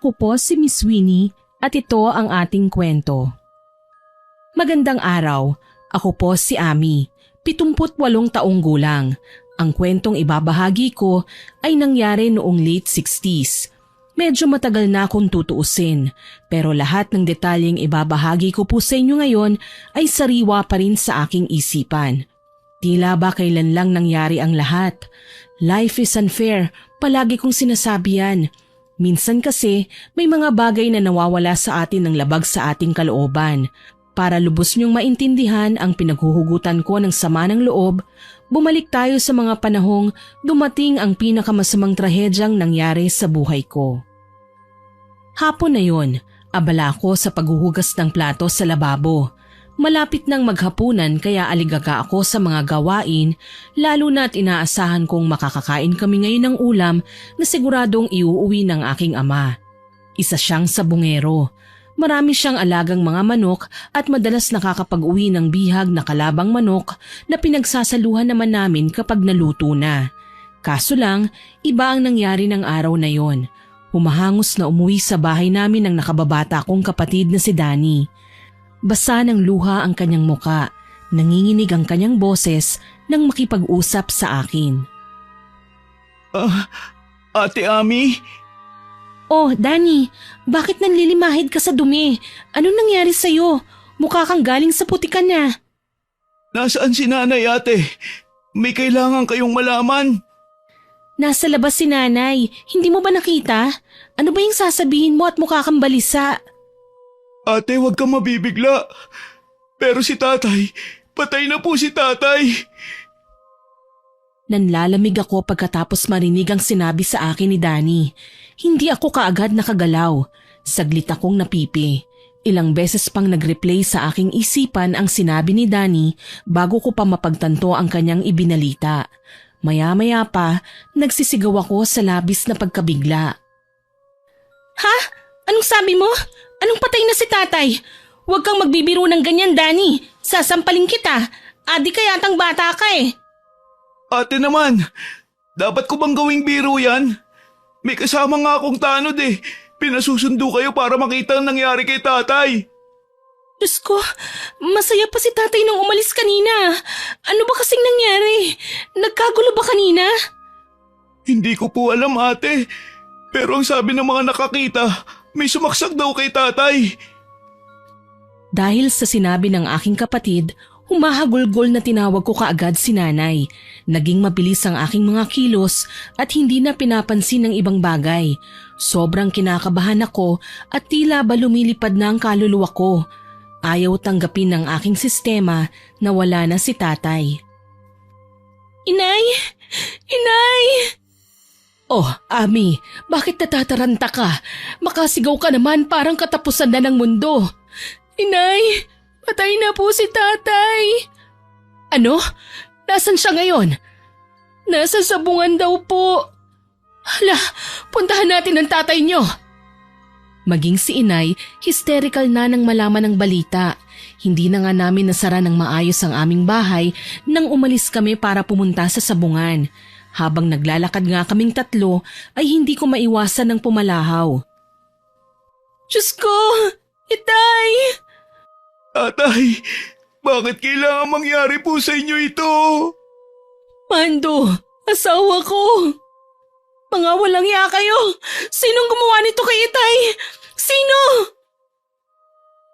Ako po si Miss Winnie at ito ang ating kwento. Magandang araw, ako po si Ami, 78 taong gulang. Ang kwentong ibabahagi ko ay nangyari noong late 60s. Medyo matagal na akong tutuusin, pero lahat ng detalyeng ibabahagi ko po sa inyo ngayon ay sariwa pa rin sa aking isipan. Tila ba kailan lang nangyari ang lahat? Life is unfair, palagi kong sinasabi yan. Minsan kasi may mga bagay na nawawala sa atin ng labag sa ating kalooban. Para lubos niyong maintindihan ang pinaghuhugutan ko ng sama ng loob, bumalik tayo sa mga panahong dumating ang pinakamasamang trahedyang nangyari sa buhay ko. Hapon na yon, abala ako sa paghuhugas ng plato sa lababo. Malapit nang maghapunan kaya aligaga ako sa mga gawain, lalo na't inaasahan kong makakakain kami ngayon ng ulam na siguradong iuuwi ng aking ama. Isa siyang sabungero. Marami siyang alagang mga manok at madalas nakakapag-uwi ng bihag na kalabang manok na pinagsasaluhan naman namin kapag naluto na. Kaso lang, iba ang nangyari ng araw na yon. Humahangos na umuwi sa bahay namin ang nakababata kong kapatid na si Danny. Basa ng luha ang kanyang muka, nanginginig ang kanyang boses nang makipag-usap sa akin. Ate Ami? Oh, Danny, bakit nanlilimahid ka sa dumi? Anong nangyari sa'yo? Mukha kang galing sa putikan na. Nasaan si nanay, ate? May kailangan kayong malaman. Nasa labas si nanay. Hindi mo ba nakita? Ano ba yung sasabihin mo at mukha kang balisa? Ate, huwag kang mabibigla. Pero si tatay, patay na po si tatay. Nanlalamig ako pagkatapos marinig ang sinabi sa akin ni Danny. Hindi ako kaagad nakagalaw. Saglit akong napipi. Ilang beses pang nag-replay sa aking isipan ang sinabi ni Danny bago ko pa mapagtanto ang kanyang ibinalita. Maya-maya pa, nagsisigaw ako sa labis na pagkabigla. Ha? Anong sabi mo? Anong patay na si tatay? Huwag kang magbibiro ng ganyan, Danny. Sasampalin kita. Adi ka yatang bata ka eh. Ate naman, dapat ko bang gawing biro yan? May kasama nga akong tanod eh. Pinasusundo kayo para makita ang nangyari kay tatay. Diyos ko, masaya pa si tatay nung umalis kanina. Ano ba kasing nangyari? Nagkagulo ba kanina? Hindi ko po alam, ate. Pero ang sabi ng mga nakakita, may sumaksak daw kay tatay. Dahil sa sinabi ng aking kapatid, humahagulgol na tinawag ko kaagad si nanay. Naging mabilis ang aking mga kilos at hindi na pinapansin ng ibang bagay. Sobrang kinakabahan ako at tila ba lumilipad na ang kaluluwa ko. Ayaw tanggapin ng aking sistema na wala na si tatay. Inay! Inay! Oh, Ami, bakit natataranta ka? Makasigaw ka naman parang katapusan na ng mundo. Inay! Patay na po si tatay. Ano? Nasaan siya ngayon? Nasa sabungan daw po. Hala, puntahan natin ang tatay niyo. Maging si inay, hysterical na nang malaman ng balita. Hindi na nga namin nasara ng maayos ang aming bahay nang umalis kami para pumunta sa sabungan. Habang naglalakad nga kaming tatlo ay hindi ko maiwasan ng pumalahaw. Diyos ko! Itay! Tatay, bakit kailangan mangyari po sa inyo ito? Mando, asawa ko. Mga walang iya kayo. Sinong gumawa nito kay Itay? Sino?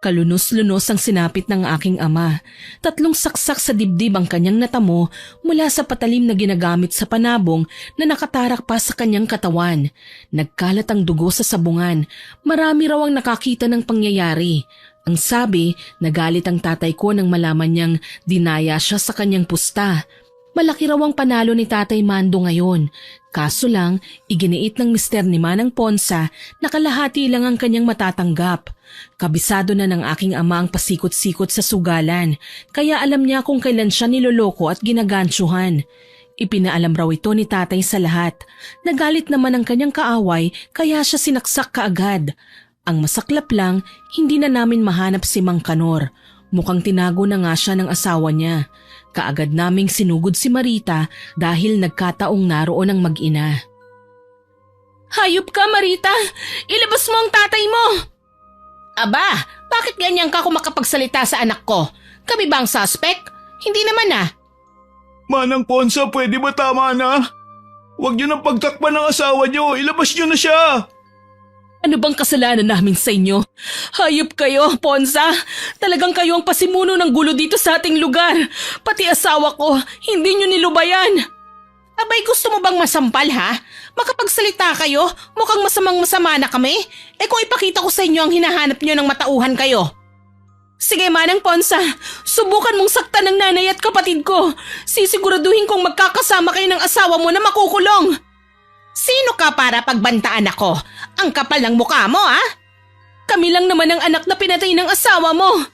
Kalunos-lunos ang sinapit ng aking ama. 3 saksak sa dibdib ang kanyang natamo mula sa patalim na ginagamit sa panabong na nakatarak pa sa kanyang katawan. Nagkalat ang dugo sa sabungan. Marami raw ang nakakita ng pangyayari. Ang sabi, nagalit ang tatay ko nang malaman niyang dinaya siya sa kanyang pusta. Malaki raw ang panalo ni Tatay Mando ngayon. Kaso lang, iginiit ng mister ni Manang Ponsa na kalahati lang ang kanyang matatanggap. Kabisado na ng aking ama ang pasikot-sikot sa sugalan, kaya alam niya kung kailan siya niloloko at ginagansyuhan. Ipinaalam raw ito ni tatay sa lahat. Nagalit naman ang kanyang kaaway kaya siya sinaksak kaagad. Ang masaklap lang, hindi na namin mahanap si Mang Kanor. Mukhang tinago na nga siya ng asawa niya. Kaagad naming sinugod si Marita dahil nagkataong naroon ang mag-ina. Hayop ka, Marita! Ilabas mo ang tatay mo! Aba, bakit ganyan ka kung makapagsalita sa anak ko? Kami ba ang suspect? Hindi naman ah. Manang Ponsa, pwede ba tama na? Huwag niyo nang pagtakpan ng asawa niyo. Ilabas niyo na siya. Ano bang kasalanan namin sa inyo? Hayop kayo, Ponsa! Talagang kayo ang pasimuno ng gulo dito sa ating lugar. Pati asawa ko, hindi nyo nilubayan. Abay, gusto mo bang masampal ha? Makapagsalita kayo, mukhang masama na kami. Kung ipakita ko sa inyo ang hinahanap nyo ng matauhan kayo. Sige Manang Ponsa, subukan mong saktan ng nanay at kapatid ko. Sisiguraduhin kong magkakasama kayo ng asawa mo na makukulong. Sino ka para pagbantaan ako? Ang kapal ng mukha mo ha? Kami lang naman ang anak na pinatay ng asawa mo.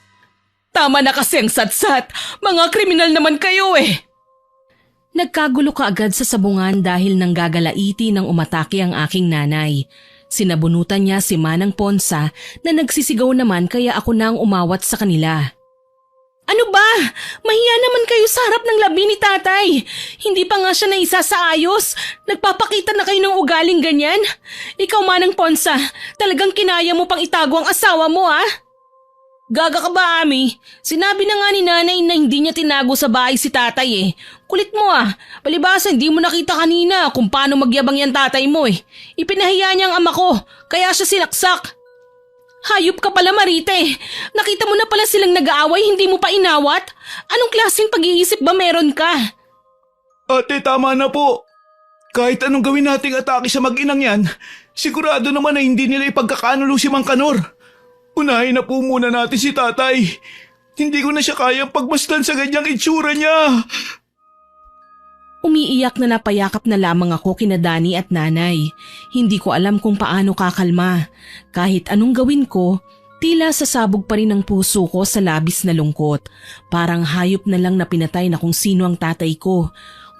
Tama na kasi ang satsat, mga kriminal naman kayo eh. Nagkagulo ka agad sa sabungan dahil nang gagalaiti nang umatake ang aking nanay. Sinabunutan niya si Manang Ponsa na nagsisigaw naman kaya ako na ang umawat sa kanila. Ano ba? Mahiya naman kayo sa harap ng labi ni tatay. Hindi pa nga siya naisa sa ayos. Nagpapakita na kayo ng ugaling ganyan. Ikaw Manang Ponsa, talagang kinaya mo pang itago ang asawa mo ha? Gaga ka ba, Ami? Sinabi na nga ni nanay na hindi niya tinago sa bahay si tatay eh. Kulit mo ah. Palibasa hindi mo nakita kanina kung paano magyabang yan tatay mo eh. Ipinahiya niya ang ama ko, kaya siya sinaksak. Hayop ka pala Marite. Nakita mo na pala silang nag-aaway, hindi mo pa inawat? Anong klaseng pag-iisip ba meron ka? Ate, tama na po. Kahit anong gawin nating atake sa mag-inang yan, sigurado naman na hindi nila ipagkakanulo si Mang Kanor. Unahin na po muna natin si tatay. Hindi ko na siya kayang pagmasdan sa ganyang itsura niya. Umiiyak na napayakap na lamang ako kina Dani at nanay. Hindi ko alam kung paano kakalma. Kahit anong gawin ko, tila sasabog pa rin ang puso ko sa labis na lungkot. Parang hayop na lang na pinatay na kung sino ang tatay ko.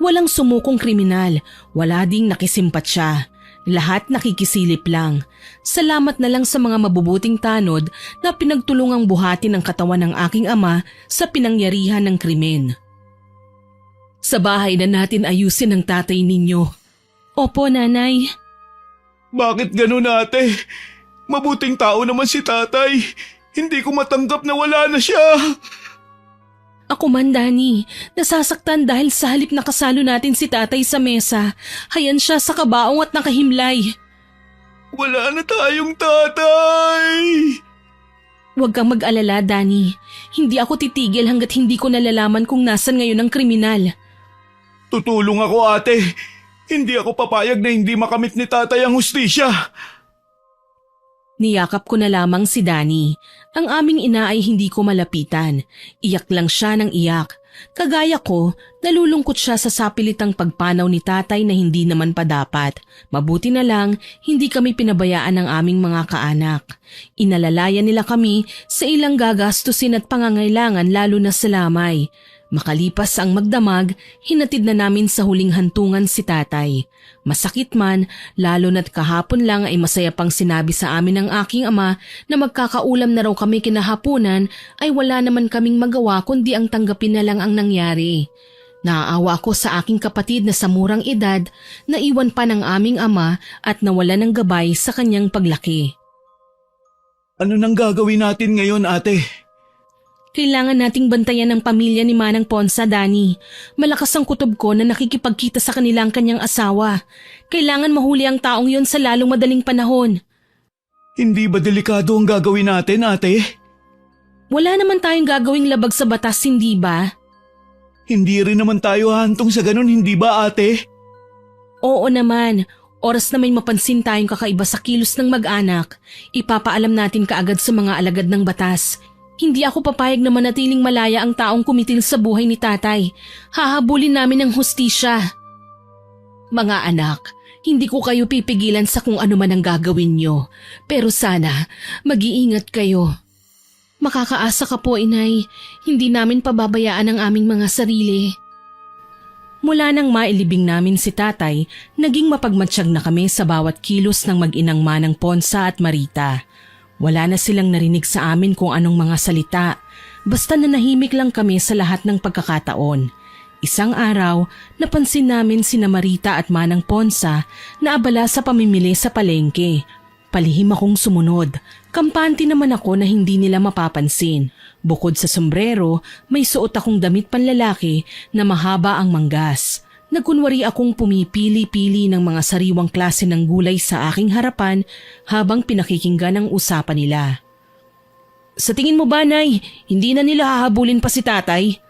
Walang sumukong kriminal, wala ding nakisimpat siya. Lahat nakikisilip lang. Salamat na lang sa mga mabubuting tanod na pinagtulungang buhatin ang katawan ng aking ama sa pinangyarihan ng krimen. Sa bahay na natin ayusin ang tatay ninyo. Opo, nanay. Bakit ganun ate? Mabuting tao naman si tatay. Hindi ko matanggap na wala na siya. Ako man, Dani. Nasasaktan dahil sa halip na kasalo natin si tatay sa mesa, hayan siya sa kabaong at nakahimlay. Wala na tayong tatay. Huwag kang mag-alala, Dani. Hindi ako titigil hanggat hindi ko nalalaman kung nasan ngayon ang kriminal. Tutulong ako ate. Hindi ako papayag na hindi makamit ni tatay ang hustisya. Niyakap ko na lamang si Dani. Ang aming ina ay hindi ko malapitan. Iyak lang siya ng iyak. Kagaya ko, nalulungkot siya sa sapilitang pagpanaw ni tatay na hindi naman pa dapat. Mabuti na lang, hindi kami pinabayaan ng aming mga kaanak. Inalalayan nila kami sa ilang gagastusin at pangangailangan lalo na sa lamay. Makalipas ang magdamag, hinatid na namin sa huling hantungan si tatay. Masakit man, lalo na't kahapon lang ay masaya pang sinabi sa amin ng aking ama na magkakaulam na raw kami kinahapunan ay wala naman kaming magawa kundi ang tanggapin na lang ang nangyari. Naaawa ako sa aking kapatid na sa murang edad na iwan pa ng aming ama at nawala ng gabay sa kanyang paglaki. Ano nang gagawin natin ngayon ate? Kailangan nating bantayan ang pamilya ni Manang Ponsa, Dani. Malakas ang kutob ko na nakikipagkita sa kanila ang kanyang asawa. Kailangan mahuli ang taong yon sa lalong madaling panahon. Hindi ba delikado ang gagawin natin, ate? Wala naman tayong gagawing labag sa batas, hindi ba? Hindi rin naman tayo hahantong sa ganun, hindi ba ate? Oo naman. Oras na may mapansin tayong kakaiba sa kilos ng mag-anak, ipapaalam natin kaagad sa mga alagad ng batas. Hindi ako papayag na manatiling malaya ang taong kumitil sa buhay ni tatay. Hahabulin namin ang hustisya. Mga anak, hindi ko kayo pipigilan sa kung ano man ang gagawin nyo. Pero sana, mag-iingat kayo. Makakaasa ka po, inay. Hindi namin pababayaan ang aming mga sarili. Mula nang mailibing namin si tatay, naging mapagmatsyag na kami sa bawat kilos ng mag-inang Manang Ponsa at Marita. Wala na silang narinig sa amin kung anong mga salita, basta nanahimik lang kami sa lahat ng pagkakataon. Isang araw, napansin namin sina Marita at Manang Ponsa na abala sa pamimili sa palengke. Palihim akong sumunod. Kampante naman ako na hindi nila mapapansin. Bukod sa sombrero, may suot akong damit panlalaki na mahaba ang manggas. Nagkunwari akong pumipili-pili ng mga sariwang klase ng gulay sa aking harapan habang pinakikinggan ang usapan nila. Sa tingin mo ba, Nay, hindi na nila hahabulin pa si tatay?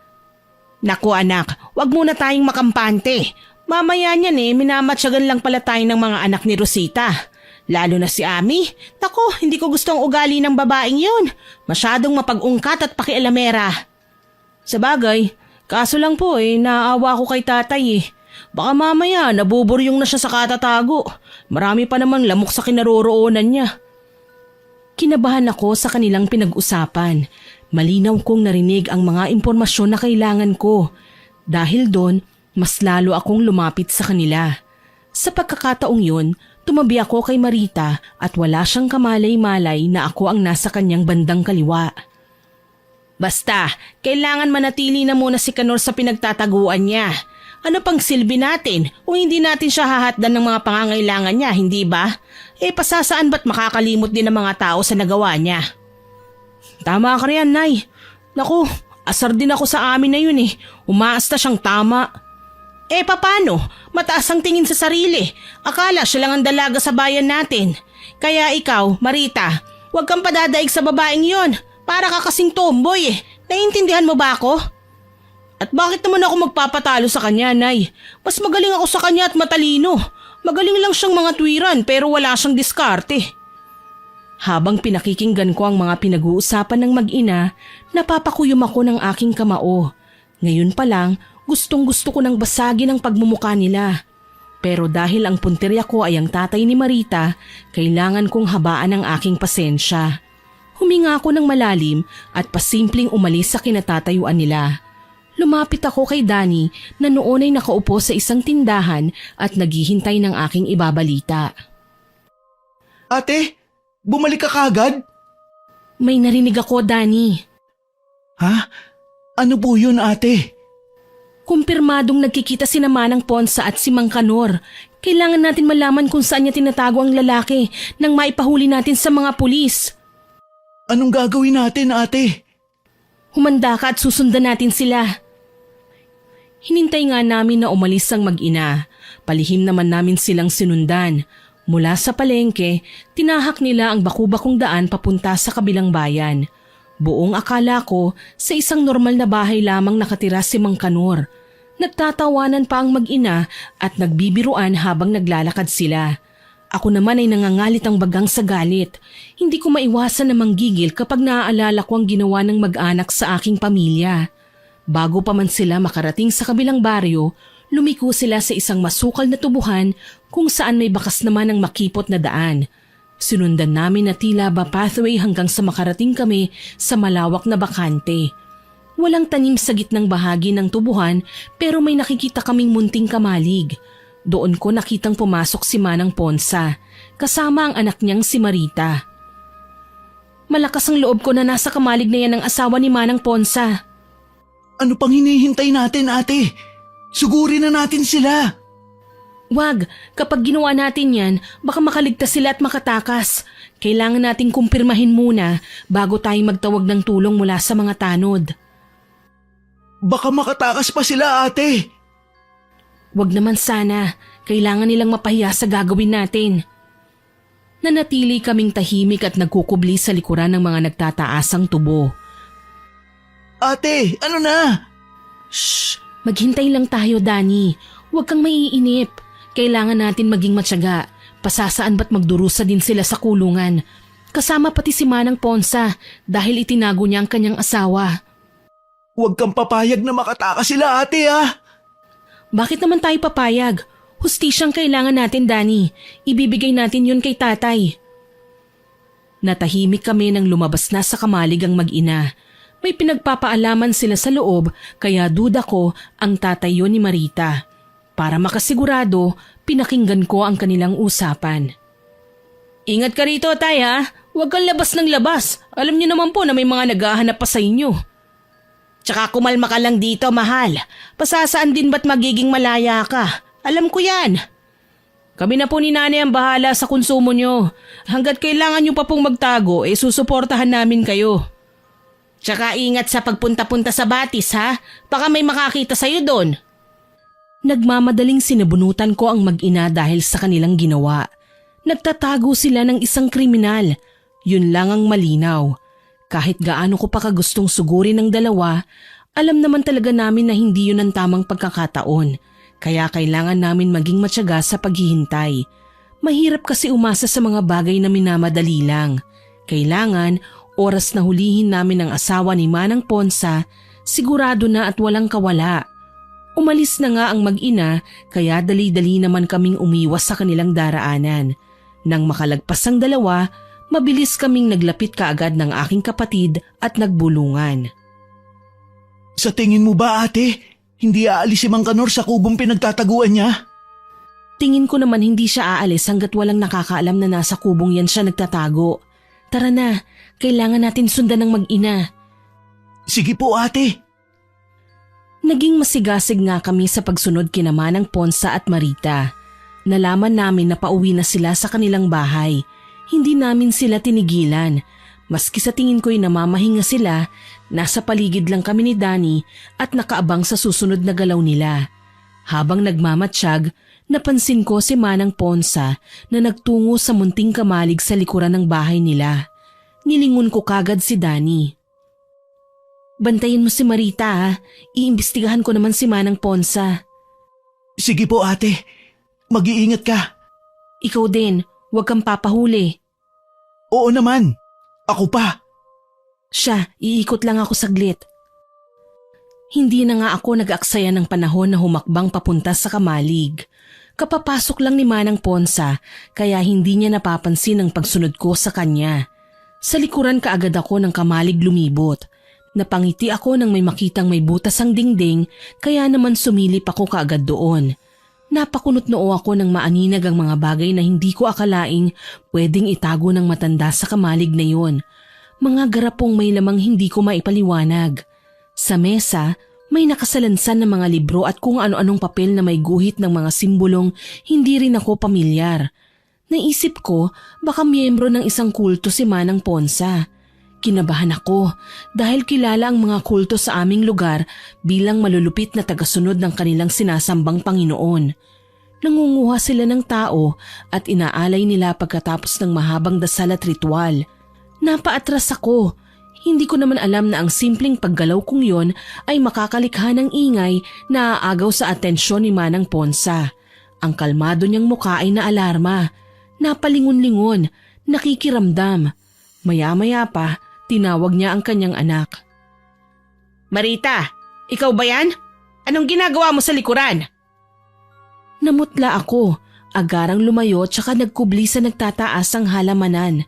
Naku anak, wag muna tayong makampante. Mamaya niyan minamatsyagan lang pala tayo ng mga anak ni Rosita. Lalo na si Ami. Naku, hindi ko gusto ang ugali ng babaeng yun. Masyadong mapag-ungkat at pakialamera. Sa bagay, kaso lang po naaawa ko kay tatay. Baka mamaya nabuburyong na siya sa katatago. Marami pa namang lamok sa kinaroroonan niya. Kinabahan ako sa kanilang pinag-usapan. Malinaw kong narinig ang mga impormasyon na kailangan ko. Dahil doon, mas lalo akong lumapit sa kanila. Sa pagkakataong yun, tumabi ako kay Marita at wala siyang kamalay-malay na ako ang nasa kanyang bandang kaliwa. Basta, kailangan manatili na muna si Kanor sa pinagtataguan niya. Ano pang silbi natin kung hindi natin siya hahatdan ng mga pangangailangan niya, hindi ba? Pasasaan ba't makakalimot din ng mga tao sa nagawa niya? Tama ka riyan, Nay. Naku, asar din ako sa amin na yun Umaasta siyang tama. Paano? Mataas ang tingin sa sarili. Akala siya lang ang dalaga sa bayan natin. Kaya ikaw, Marita, huwag kang padadaig sa babaeng yon. Para ka kasing tomboy Naiintindihan mo ba ako? At bakit naman ako magpapatalo sa kanya, Nay? Mas magaling ako sa kanya at matalino. Magaling lang siyang mga tuwiran pero wala siyang diskarte. Habang pinakikinggan ko ang mga pinag-uusapan ng mag-ina, napapakuyom ako ng aking kamao. Ngayon pa lang, gustong-gusto ko nang basagin ang pagmumuka nila. Pero dahil ang punterya ko ay ang tatay ni Marita, kailangan kong habaan ang aking pasensya. Huminga ako ng malalim at pasimpleng umalis sa kinatatayuan nila. Lumapit ako kay Danny na noon ay nakaupo sa isang tindahan at naghihintay ng aking ibabalita. Ate, bumalik ka kagad? May narinig ako, Danny. Ha? Ano po yun, ate? Kumpirmadong nagkikita si Manang Ponsa at si Mang Kanor. Kailangan natin malaman kung saan niya tinatago ang lalaki nang maipahuli natin sa mga pulis. Anong gagawin natin, ate? Humanda ka at susundan natin sila. Hinintay nga namin na umalis ang mag-ina. Palihim naman namin silang sinundan. Mula sa palengke, tinahak nila ang baku-bakong daan papunta sa kabilang bayan. Buong akala ko sa isang normal na bahay lamang nakatira si Mang Kanor. Nagtatawanan pa ang mag-ina at nagbibiruan habang naglalakad sila. Ako naman ay nangangalit ang bagang sa galit. Hindi ko maiwasan na manggigil kapag naaalala ko ang ginawa ng mag-anak sa aking pamilya. Bago pa man sila makarating sa kabilang baryo, lumiko sila sa isang masukal na tubuhan kung saan may bakas naman ang makipot na daan. Sinundan namin na tila ba pathway hanggang sa makarating kami sa malawak na bakante. Walang tanim sa gitnang bahagi ng tubuhan pero may nakikita kaming munting kamalig. Doon ko nakitang pumasok si Manang Ponsa, kasama ang anak niyang si Marita. Malakas ang loob ko na nasa kamalig na yan ang asawa ni Manang Ponsa. Ano pang hinihintay natin, ate? Sugurin na natin sila. Wag, kapag ginawa natin yan, baka makaligtas sila at makatakas. Kailangan nating kumpirmahin muna bago tayo magtawag ng tulong mula sa mga tanod. Baka makatakas pa sila, ate. Wag naman sana, kailangan nilang mapahiya sa gagawin natin. Nanatili kaming tahimik at nagkukubli sa likuran ng mga nagtataasang tubo. Ate, ano na? Shh! Maghintay lang tayo, Danny. Huwag kang maiinip. Kailangan natin maging matyaga. Pasasaan ba't magdurusa din sila sa kulungan. Kasama pati si Manang Ponsa dahil itinago niya ang kanyang asawa. Huwag kang papayag na makatakas sila, ate, ah! Bakit naman tayo papayag? Hustisyang kailangan natin, Danny. Ibibigay natin yun kay tatay. Natahimik kami nang lumabas na sa kamalig ang mag-ina. May pinagpapaalaman sila sa loob kaya duda ko ang tatay yun ni Marita. Para makasigurado, pinakinggan ko ang kanilang usapan. Ingat ka rito, tay, ha? Huwag kang labas ng labas. Alam niyo naman po na may mga naghahanap pa sa inyo. Tsaka kumalma ka lang dito, mahal. Pasasaan din ba't magiging malaya ka? Alam ko yan. Kami na po ni nanay ang bahala sa konsumo nyo. Hanggat kailangan nyo pa pong magtago, susuportahan namin kayo. Tsaka ingat sa pagpunta-punta sa Batis, ha? Baka may makakita sa'yo doon. Nagmamadaling sinabunutan ko ang mag-ina dahil sa kanilang ginawa. Nagtatago sila ng isang kriminal. Yun lang ang malinaw. Kahit gaano ko pa kagustong sugurin ng dalawa, alam naman talaga namin na hindi yun ang tamang pagkakataon. Kaya kailangan namin maging matyaga sa paghihintay. Mahirap kasi umasa sa mga bagay na minamadali lang. Kailangan, oras na hulihin namin ang asawa ni Manang Ponsa, sigurado na at walang kawala. Umalis na nga ang mag-ina kaya dali-dali naman kaming umiwas sa kanilang daraanan. Nang makalagpas ang dalawa, mabilis kaming naglapit kaagad ng aking kapatid at nagbulungan. Sa tingin mo ba, ate, hindi aalis si Mang Kanor sa kubong pinagtataguan niya? Tingin ko naman hindi siya aalis hanggat walang nakakaalam na nasa kubong yan siya nagtatago. Tara na, kailangan natin sundan ng mag-ina. Sige po, ate. Naging masigasig nga kami sa pagsunod kina Manang Ponsa at Marita. Nalaman namin na pauwi na sila sa kanilang bahay. Hindi namin sila tinigilan. Maski sa tingin ko'y namamahinga sila, nasa paligid lang kami ni Danny at nakaabang sa susunod na galaw nila. Habang nagmamatsyag, napansin ko si Manang Ponsa na nagtungo sa munting kamalig sa likuran ng bahay nila. Nilingon ko kagad si Danny. Bantayin mo si Marita, ha? Iimbestigahan ko naman si Manang Ponsa. Sige po, ate. Mag-iingat ka. Ikaw din, huwag kang papahuli. Oo naman. Ako pa. Siya, iikot lang ako saglit. Hindi na nga ako nag-aksaya ng panahon na humakbang papunta sa kamalig. Kapapasok lang ni Manang Ponsa kaya hindi niya napapansin ang pagsunod ko sa kanya. Sa likuran kaagad ako ng kamalig lumibot. Napangiti ako nang may makitang may butas ang dingding kaya naman sumilip ako kaagad doon. Napakunot noo ako ng maaninag ang mga bagay na hindi ko akalaing pwedeng itago ng matanda sa kamalig na yun. Mga garapong may lamang hindi ko maipaliwanag. Sa mesa, may nakasalansan na mga libro at kung ano-anong papel na may guhit ng mga simbolong hindi rin ako pamilyar. Naisip ko baka miyembro ng isang kulto si Manang Ponsa. Kinabahan ako dahil kilala ang mga kulto sa aming lugar bilang malulupit na tagasunod ng kanilang sinasambang Panginoon. Nangunguha sila ng tao at inaalay nila pagkatapos ng mahabang dasal at ritual. Napaatras ako. Hindi ko naman alam na ang simpleng paggalaw kong yon ay makakalikha ng ingay na aagaw sa atensyon ni Manang Ponsa. Ang kalmado niyang mukha ay naalarma. Napalingon-lingon, nakikiramdam. Maya-maya pa, tinawag niya ang kanyang anak. Marita, ikaw ba yan? Anong ginagawa mo sa likuran? Namutla ako, agarang lumayo tsaka nagkubli sa nagtataas ang halamanan.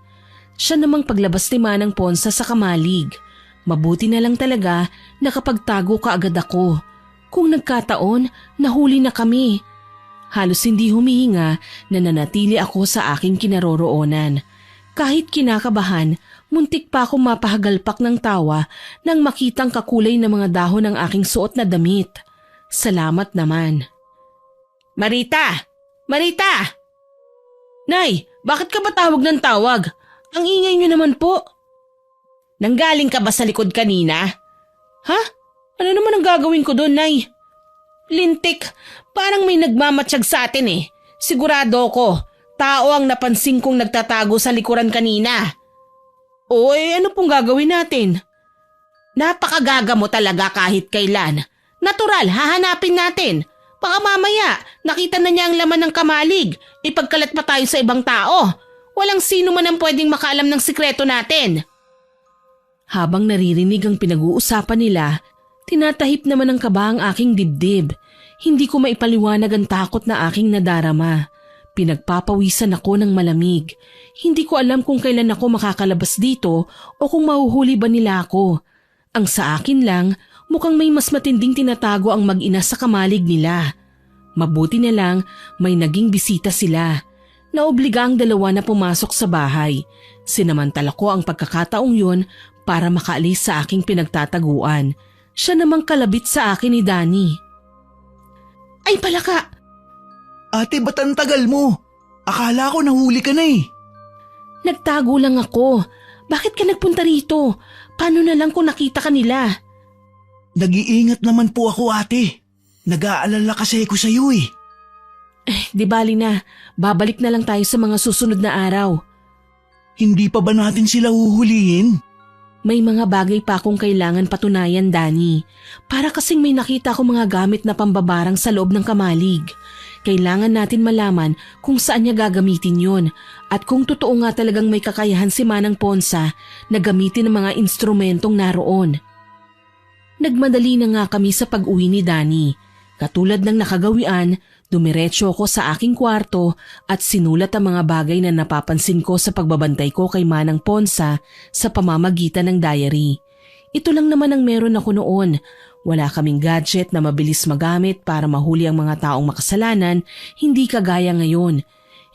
Siya namang paglabas ni Manang Ponsa sa kamalig. Mabuti na lang talaga nakapagtago kaagad ako. Kung nagkataon, nahuli na kami. Halos hindi humihinga na nanatili ako sa aking kinaroroonan. Kahit kinakabahan, muntik pa akong mapahagalpak ng tawa nang makitang kakulay ng mga dahon ng aking suot na damit. Salamat naman. Marita! Marita! Nay, bakit ka ba tawag ng tawag? Ang ingay niyo naman po. Nanggaling ka ba sa likod kanina? Ha? Ano naman ang gagawin ko doon, Nay? Lintik, parang may nagmamatsyag sa atin eh. Sigurado ko, tao ang napansin kong nagtatago sa likuran kanina. O ano pong gagawin natin? Napakagaga mo talaga kahit kailan. Natural, hahanapin natin. Baka mamaya, nakita na niya ang laman ng kamalig. Ipagkalat pa tayo sa ibang tao. Walang sino man ang pwedeng makaalam ng sikreto natin. Habang naririnig ang pinag-uusapan nila, tinatahip naman ng kaba ang aking dibdib. Hindi ko maipaliwanag ang takot na aking nadarama. Pinagpapawisan ako ng malamig. Hindi ko alam kung kailan ako makakalabas dito o kung mahuhuli ba nila ako. Ang sa akin lang, mukhang may mas matinding tinatago ang mag-ina sa kamalig nila. Mabuti na lang may naging bisita sila. Naobliga ang dalawa na pumasok sa bahay. Sinamantala ko ang pagkakataong yun para makaalis sa aking pinagtataguan. Siya namang kalabit sa akin ni Danny. Ay palaka! Ate, ba't ang tagal mo? Akala ko nahuli ka na eh. Nagtago lang ako. Bakit ka nagpunta rito? Paano na lang kung nakita ka nila? Nag-iingat naman po ako, ate. Nag-aalala kasi ako sa'yo eh. Di bali na, babalik na lang tayo sa mga susunod na araw. Hindi pa ba natin sila huhulihin? May mga bagay pa akong kailangan patunayan, Danny. Para kasing may nakita akong mga gamit na pambabarang sa loob ng kamalig. Kailangan natin malaman kung saan niya gagamitin yon at kung totoo nga talagang may kakayahan si Manang Ponsa na gamitin ang mga instrumentong naroon. Nagmadali na nga kami sa pag-uwi ni Danny. Katulad ng nakagawian, dumiretso ako sa aking kwarto at sinulat ang mga bagay na napapansin ko sa pagbabantay ko kay Manang Ponsa sa pamamagitan ng diary. Ito lang naman ang meron ako noon. Wala kaming gadget na mabilis magamit para mahuli ang mga taong makasalanan, hindi kagaya ngayon.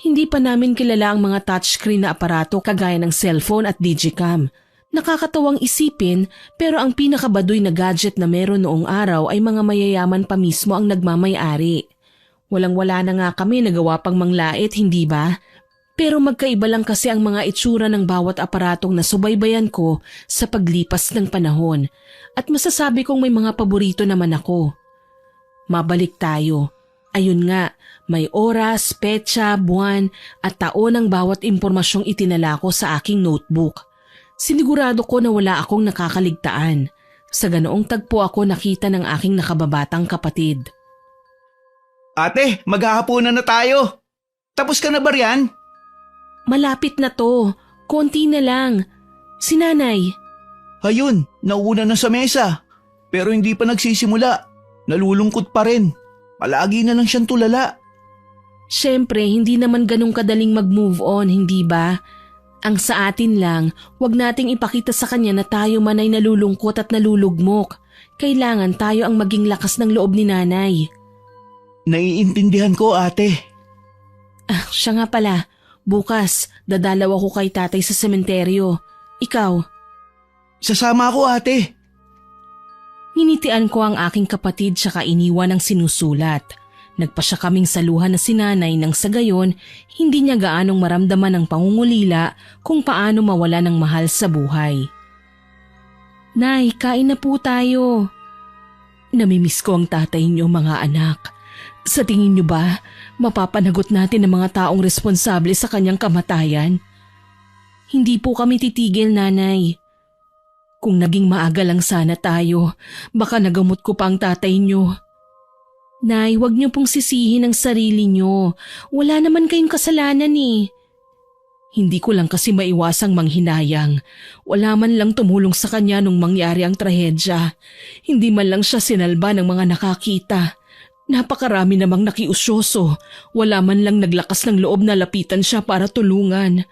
Hindi pa namin kilala ang mga touchscreen na aparato kagaya ng cellphone at digicam. Nakakatawang isipin pero ang pinakabaduy na gadget na meron noong araw ay mga mayayaman pa mismo ang nagmamay-ari. Walang-wala na nga kami nagawa pang manglait, hindi ba? Pero magkaiba lang kasi ang mga itsura ng bawat aparatong nasubaybayan ko sa paglipas ng panahon at masasabi kong may mga paborito naman ako. Mabalik tayo. Ayun nga, may oras, petsa, buwan at taon ng bawat impormasyong itinala ko sa aking notebook. Sinigurado ko na wala akong nakakaligtaan. Sa ganoong tagpo ako nakita ng aking nakababatang kapatid. Ate, maghahapunan na tayo. Tapos ka na ba riyan? Malapit na to. Konti na lang. Si nanay. Ayun, nauuna na sa mesa. Pero hindi pa nagsisimula. Nalulungkot pa rin. Palagi na lang siyang tulala. Siyempre, hindi naman ganun kadaling mag-move on, hindi ba? Ang sa atin lang, wag nating ipakita sa kanya na tayo man ay nalulungkot at nalulugmok. Kailangan tayo ang maging lakas ng loob ni nanay. Naiintindihan ko, ate. Siya nga pala. Bukas, dadalaw ako kay tatay sa sementeryo. Ikaw? Sasama ako, ate. Ninitian ko ang aking kapatid tsaka iniwan ang sinusulat. Nagpasya kaming saluhan na si nanay nang sa gayon, hindi niya gaanong maramdaman ang pangungulila kung paano mawala ng mahal sa buhay. Nay, kain na po tayo. Namimiss ko ang tatay niyo, mga anak. Sa tingin niyo ba, mapapanagot natin ang mga taong responsable sa kanyang kamatayan? Hindi po kami titigil, nanay. Kung naging maaga lang sana tayo, baka nagamot ko pa ang tatay niyo. Nay, wag niyo pong sisihin ang sarili niyo. Wala naman kayong kasalanan eh. Hindi ko lang kasi maiwasang manghinayang. Wala man lang tumulong sa kanya nung mangyari ang trahedya. Hindi man lang siya sinalba ng mga nakakita. Napakarami namang nakiusyoso. Wala man lang naglakas ng loob na lapitan siya para tulungan.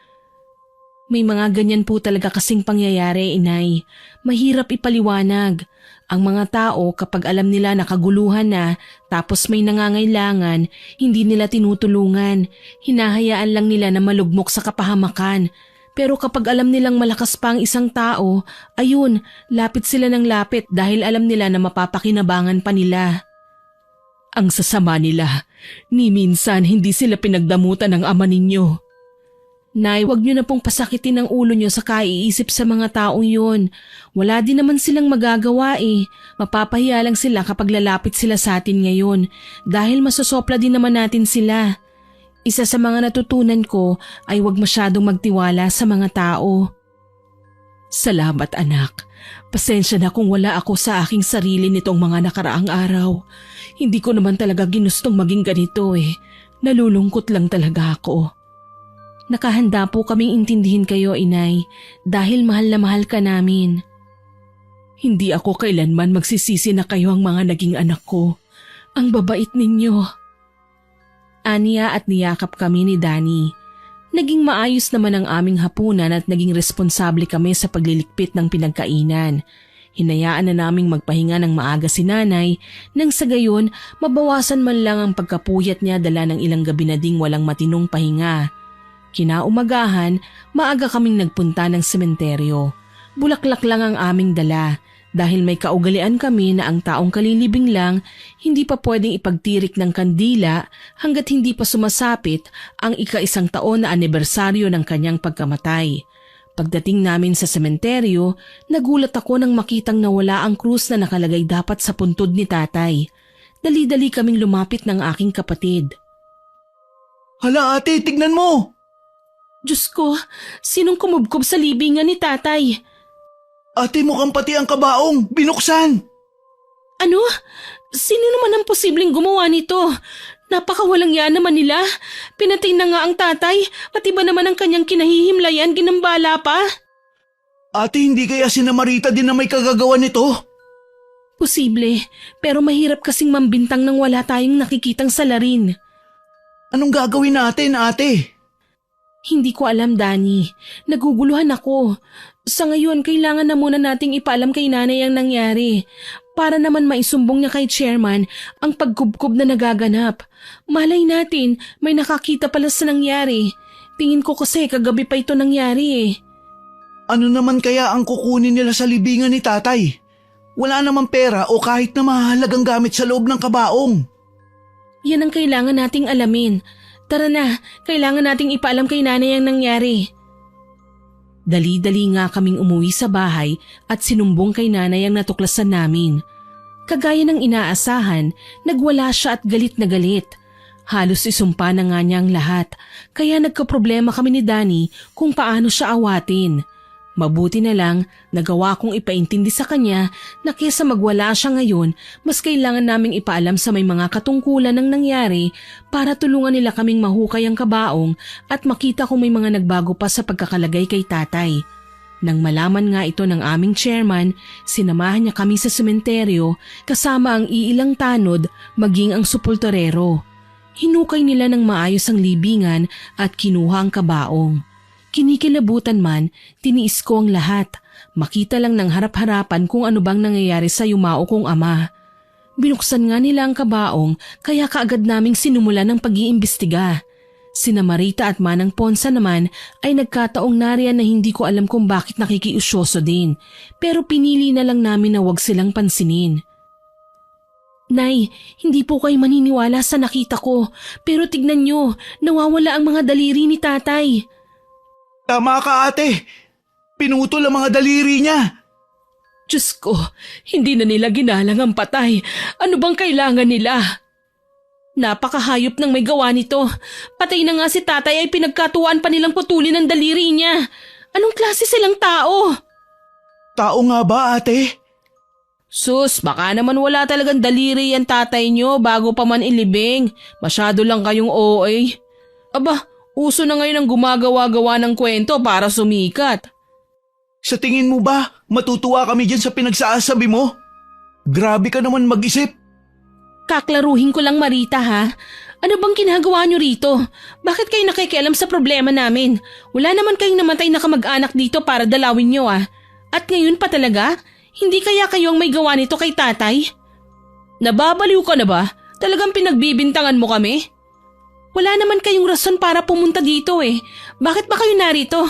May mga ganyan po talaga kasing pangyayari, inay. Mahirap ipaliwanag. Ang mga tao kapag alam nila nakaguluhan na tapos may nangangailangan, hindi nila tinutulungan. Hinahayaan lang nila na malugmok sa kapahamakan. Pero kapag alam nilang malakas pa ang isang tao, ayun, lapit sila ng lapit dahil alam nila na mapapakinabangan pa nila. Ang sasama nila, ni minsan hindi sila pinagdamutan ng ama ninyo. Nay, wag niyo na pong pasakitin ang ulo niyo sa kaiisip sa mga taong yun. Wala din naman silang magagawa eh. Mapapahiya lang sila kapag lalapit sila sa atin ngayon dahil masosopla din naman natin sila. Isa sa mga natutunan ko ay wag masyadong magtiwala sa mga tao. Salamat anak. Pasensya na kung wala ako sa aking sarili nitong mga nakaraang araw. Hindi ko naman talaga ginustong maging ganito eh. Nalulungkot lang talaga ako. Nakahanda po kaming intindihin kayo, inay, dahil mahal na mahal ka namin. Hindi ako kailanman magsisisi na kayo ang mga naging anak ko. Ang babait ninyo. Aniya at niyakap kami ni Danny. Naging maayos naman ang aming hapunan at naging responsable kami sa paglilikpit ng pinagkainan. Hinayaan na naming magpahinga ng maaga si nanay nang sa gayon mabawasan man lang ang pagkapuyat niya dala ng ilang gabi na ding walang matinong pahinga. Kinaumagahan, maaga kaming nagpunta ng sementeryo. Bulaklak lang ang aming dala Dahil may kaugalian kami na ang taong kalilibing lang, hindi pa pwedeng ipagtirik ng kandila hanggat hindi pa sumasapit ang ika-1 taon na anibersaryo ng kanyang pagkamatay. Pagdating namin sa sementeryo, nagulat ako nang makitang nawala ang krus na nakalagay dapat sa puntod ni tatay. Dali-dali kaming lumapit ng aking kapatid. Hala ate, tignan mo! Diyos ko, sinong kumubkob sa libingan ni tatay? Ate, mukhang pati ang kabaong, binuksan! Ano? Sino naman ang posibleng gumawa nito? Napakawalang yan naman nila. Pinatay na nga ang tatay, pati ba naman ang kanyang kinahihimlayan ginambala pa? Ate, hindi kaya sina Marita din na may kagagawa nito? Posible, pero mahirap kasing mambintang nang wala tayong nakikitang salarin. Anong gagawin natin, ate? Hindi ko alam, Danny. Naguguluhan ako. Sa ngayon, kailangan na muna nating ipaalam kay nanay ang nangyari para naman maisumbong niya kay chairman ang pagkubkob na nagaganap. Malay natin, may nakakita pala sa nangyari. Tingin ko kasi kagabi pa ito nangyari eh. Ano naman kaya ang kukunin nila sa libingan ni tatay? Wala namang pera o kahit na mahalagang gamit sa loob ng kabaong. Yan ang kailangan nating alamin. Tara na, kailangan nating ipaalam kay nanay ang nangyari. Dali-dali nga kaming umuwi sa bahay at sinumbong kay nanay ang natuklasan namin. Kagaya ng inaasahan, nagwala siya at galit na galit. Halos isumpa na nga niya ang lahat, kaya nagkaproblema kami ni Danny kung paano siya awatin. Mabuti na lang, nagawa kong ipaintindi sa kanya na kesa magwala siya ngayon, mas kailangan naming ipaalam sa may mga katungkulan ng nangyari para tulungan nila kaming mahukay ang kabaong at makita kung may mga nagbago pa sa pagkakalagay kay tatay. Nang malaman nga ito ng aming chairman, sinamahan niya kami sa sementeryo kasama ang iilang tanod maging ang supultorero. Hinukay nila ng maayos ang libingan at kinuha ang kabaong. Kinikilabutan man, tiniis ko ang lahat. Makita lang ng harap-harapan kung ano bang nangyayari sa yumao kong ama. Binuksan nga nila ang kabaong kaya kaagad naming sinumulan ng pag-iimbestiga. Sina Marita at Manang Ponsa naman ay nagkataong nariyan na hindi ko alam kung bakit nakikiusyoso din. Pero pinili na lang namin na wag silang pansinin. Nay, hindi po kayo maniniwala sa nakita ko. Pero tignan nyo, nawawala ang mga daliri ni tatay. Tama ka ate, pinutol ang mga daliri niya. Diyos ko, hindi na nila ginalang ang patay. Ano bang kailangan nila? Napakahayop ng may gawa nito. Patay na nga si tatay ay pinagkatuwaan pa nilang putulin ang daliri niya. Anong klase silang tao? Tao nga ba ate? Sus, baka naman wala talagang daliri yan tatay nyo bago pa man ilibing. Masyado lang kayong OA. Aba, uso na ngayon ang gumagawa-gawa ng kwento para sumikat. Sa tingin mo ba, matutuwa kami dyan sa pinagsasabi mo? Grabe ka naman mag-isip. Kaklaruhin ko lang Marita ha. Ano bang ginagawa nyo rito? Bakit kayo nakikialam sa problema namin? Wala naman kayong namatay na kamag-anak dito para dalawin nyo ah. At ngayon pa talaga? Hindi kaya kayo ang may gawa nito kay tatay? Nababaliw ka na ba? Talagang pinagbibintangan mo kami? Wala naman kayong rason para pumunta dito eh. Bakit ba kayo narito?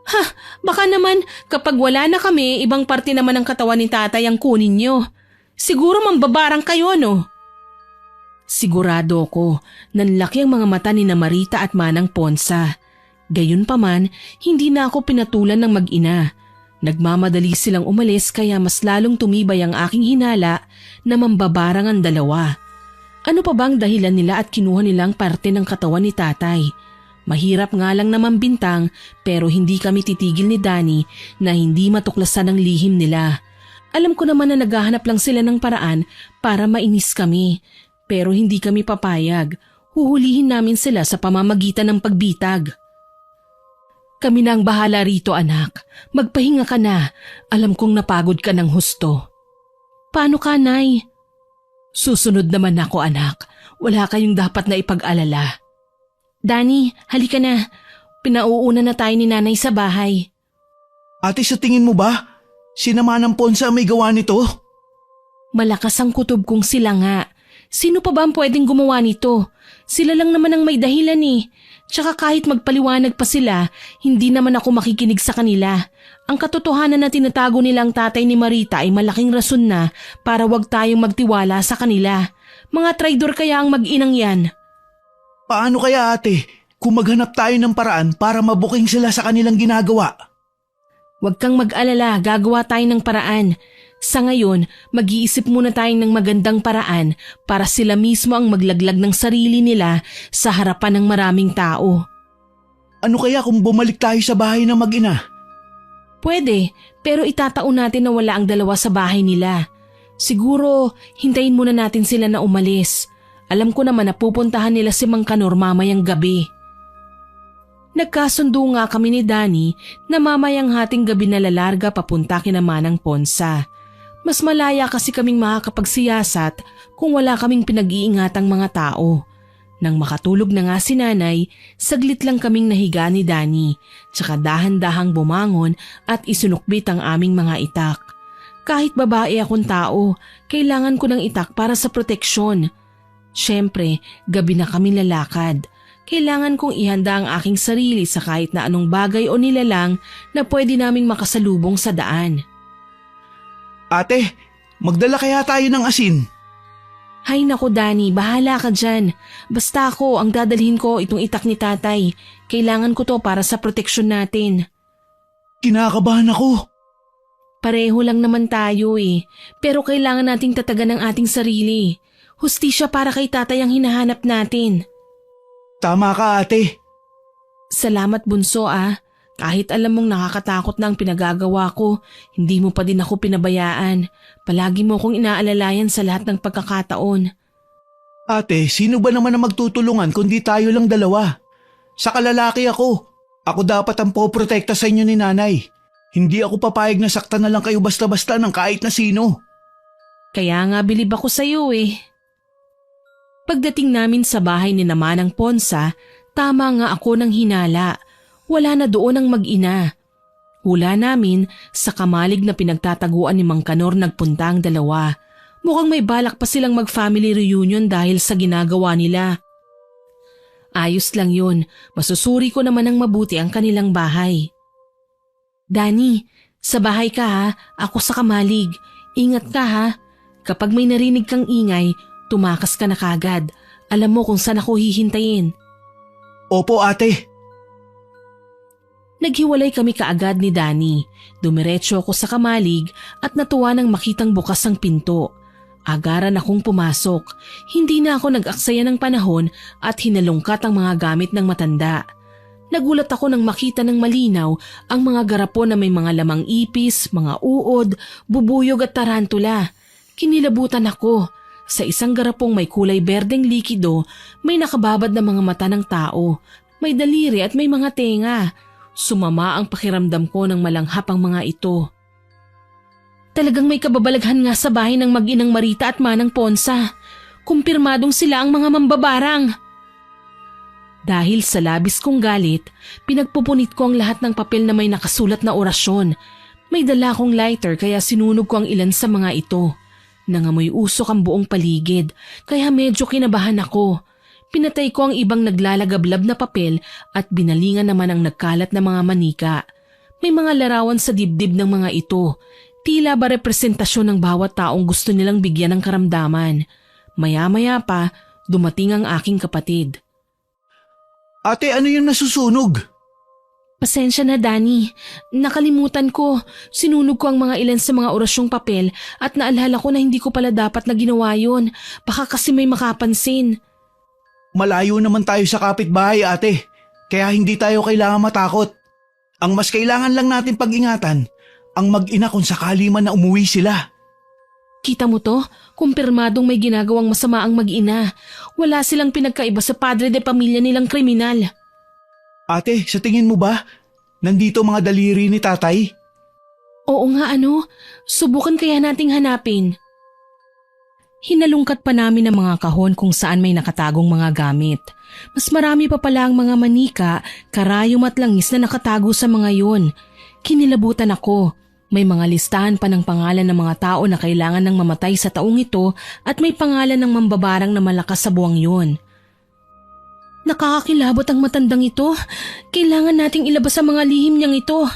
Ha, baka naman kapag wala na kami, ibang parte naman ng katawan ni tatay ang kunin nyo. Siguro mambabarang kayo no? Sigurado ko, nanlaki ang mga mata ni na Marita at Manang Ponsa. Gayunpaman, hindi na ako pinatulan ng mag-ina. Nagmamadali silang umalis kaya mas lalong tumibay ang aking hinala na mambabarang ang dalawa. Ano pa bang dahilan nila at kinuha nilang parte ng katawan ni tatay? Mahirap nga lang naman bintang pero hindi kami titigil ni Danny na hindi matuklasan ang lihim nila. Alam ko naman na naghahanap lang sila ng paraan para mainis kami. Pero hindi kami papayag. Huhulihin namin sila sa pamamagitan ng pagbitag. Kami na ang bahala rito anak. Magpahinga ka na. Alam kong napagod ka ng husto. Paano ka, Nay? Susunod naman ako anak. Wala kayong dapat na ipag-alala. Danny, halika na. Pinauuna na tayo ni nanay sa bahay. Ate, sa tingin mo ba, sina Manang Ponsa may gawa nito? Malakas ang kutob kong sila nga. Sino pa ba ang pwedeng gumawa nito? Sila lang naman ang may dahilan eh. Tsaka kahit magpaliwanag pa sila, hindi naman ako makikinig sa kanila. Ang katotohanan na tinatago nilang tatay ni Marita ay malaking rason na para wag tayong magtiwala sa kanila. Mga traidor kaya ang mag-inang yan. Paano kaya ate kung maghanap tayo ng paraan para mabuking sila sa kanilang ginagawa? Huwag kang mag-alala, gagawa tayo ng paraan. Sa ngayon, mag-iisip muna tayo ng magandang paraan para sila mismo ang maglaglag ng sarili nila sa harapan ng maraming tao. Ano kaya kung bumalik tayo sa bahay ng mag-ina? Pwede, pero itataon natin na wala ang dalawa sa bahay nila. Siguro, hintayin muna natin sila na umalis. Alam ko naman na pupuntahan nila si Mang Kanor mamayang gabi. Nagkasundo nga kami ni Danny na mamayang hating gabi na lalarga papunta kina Manang Ponsa. Mas malaya kasi kaming makakapagsiyasat kung wala kaming pinag-iingatang mga tao. Nang makatulog na nga si nanay, saglit lang kaming nahiga ni Danny, tsaka dahan-dahang bumangon at isinukbit ang aming mga itak. Kahit babae akong tao, kailangan ko ng itak para sa proteksyon. Siyempre, gabi na kami lalakad. Kailangan kong ihanda ang aking sarili sa kahit na anong bagay o nilalang na pwede naming makasalubong sa daan. Ate, magdala kaya tayo ng asin? Hay nako Danny, bahala ka dyan. Basta ako, ang dadalhin ko itong itak ni tatay. Kailangan ko to para sa proteksyon natin. Kinakabahan ako. Pareho lang naman tayo eh. Pero kailangan nating tatagan ang ating sarili. Hustisya para kay tatay ang hinahanap natin. Tama ka ate. Salamat bunso ah. Kahit alam mong nakakatakot na ang pinagagawa ko, hindi mo pa din ako pinabayaan. Palagi mo akong inaalalayan sa lahat ng pagkakataon. Ate, sino ba naman ang magtutulungan kundi tayo lang dalawa? Sa kalalaki ako. Ako dapat ang poprotekta sa inyo ni nanay. Hindi ako papayag na saktan na lang kayo basta-basta ng kahit na sino. Kaya nga bilib ako sa iyo eh. Pagdating namin sa bahay ni Manang Ponsa, tama nga ako ng hinala. Wala na doon ang mag-ina. Hula namin sa kamalig na pinagtataguan ni Mang Kanor nagpunta ang dalawa. Mukhang may balak pa silang mag-family reunion dahil sa ginagawa nila. Ayos lang yun. Masusuri ko naman ng mabuti ang kanilang bahay. Danny, sa bahay ka ha. Ako sa kamalig. Ingat ka ha. Kapag may narinig kang ingay, tumakas ka na kagad. Alam mo kung saan ako hihintayin. Opo ate. Naghiwalay kami kaagad ni Danny. Dumiretso ako sa kamalig at natuwa nang makitang bukas ang pinto. Agaran akong pumasok. Hindi na ako nag-aksaya ng panahon at hinalungkat ang mga gamit ng matanda. Nagulat ako nang makita ng malinaw ang mga garapon na may mga lamang ipis, mga uod, bubuyog at tarantula. Kinilabutan ako. Sa isang garapong may kulay berdeng likido, may nakababad na mga mata ng tao. May daliri at may mga tenga. Sumama ang pakiramdam ko nang malanghap ang mga ito. Talagang may kababalaghan nga sa bahay ng mag-inang Marita at Manang Ponsa. Kumpirmadong sila ang mga mambabarang. Dahil sa labis kong galit, pinagpupunit ko ang lahat ng papel na may nakasulat na orasyon. May dala akong lighter kaya sinunog ko ang ilan sa mga ito. Nangamoy usok ang buong paligid kaya medyo kinabahan ako. Pinatay ko ang ibang naglalagablab na papel at binalingan naman ang nagkalat na mga manika. May mga larawan sa dibdib ng mga ito. Tila ba representasyon ng bawat taong gusto nilang bigyan ng karamdaman. Maya-maya pa, dumating ang aking kapatid. Ate, ano yung nasusunog? Pasensya na Danny, nakalimutan ko. Sinunog ko ang mga ilan sa mga orasyong papel at naalala ko na hindi ko pala dapat na ginawa yun. Baka kasi may makapansin. Malayo naman tayo sa kapitbahay ate, kaya hindi tayo kailangan matakot. Ang mas kailangan lang natin pag-ingatan, ang mag-ina kung sakali man na umuwi sila. Kita mo to? Kumpirmadong may ginagawang masama ang mag-ina. Wala silang pinagkaiba sa padre de pamilya nilang kriminal. Ate, sa tingin mo ba, nandito mga daliri ni tatay? Oo nga subukan kaya nating hanapin. Hinalungkat pa namin ang mga kahon kung saan may nakatagong mga gamit. Mas marami pa pala ang mga manika, karayom at langis na nakatago sa mga yun. Kinilabutan ako. May mga listahan pa ng pangalan ng mga tao na kailangan ng mamatay sa taong ito at may pangalan ng mambabarang na malakas sa buwang yun. Nakakakilabot ang matandang ito. Kailangan nating ilabas ang mga lihim niyang ito.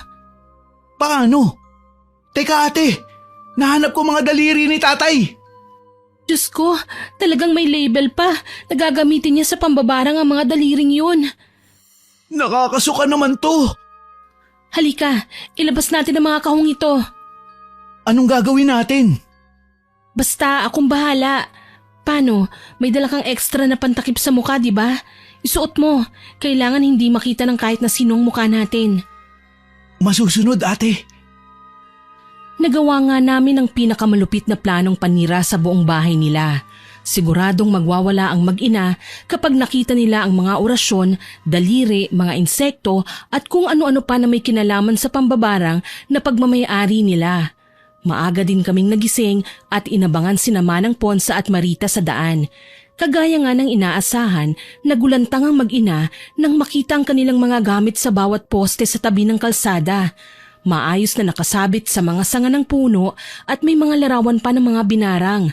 Paano? Teka ate, nahanap ko mga daliri ni tatay. Diyos ko, talagang may label pa. Nagagamitin niya sa pambabarang ang mga daliring yun. Nakakasuka naman to. Halika, ilabas natin ang mga kahong ito. Anong gagawin natin? Basta, akong bahala. Paano? May dala kang extra na pantakip sa mukha, di ba? Isuot mo. Kailangan hindi makita ng kahit na sinong mukha natin. Masusunod ate. Nagawa nga namin ang pinakamalupit na planong panira sa buong bahay nila. Siguradong magwawala ang mag-ina kapag nakita nila ang mga orasyon, daliri, mga insekto at kung ano-ano pa na may kinalaman sa pambabarang na pagmamayari nila. Maaga din kaming nagising at inabangan sina Manang Ponsa at Marita sa daan. Kagaya nga ng inaasahan, nagulantang ang mag-ina nang makita ang kanilang mga gamit sa bawat poste sa tabi ng kalsada. Maayos na nakasabit sa mga sanga ng puno at may mga larawan pa ng mga binarang.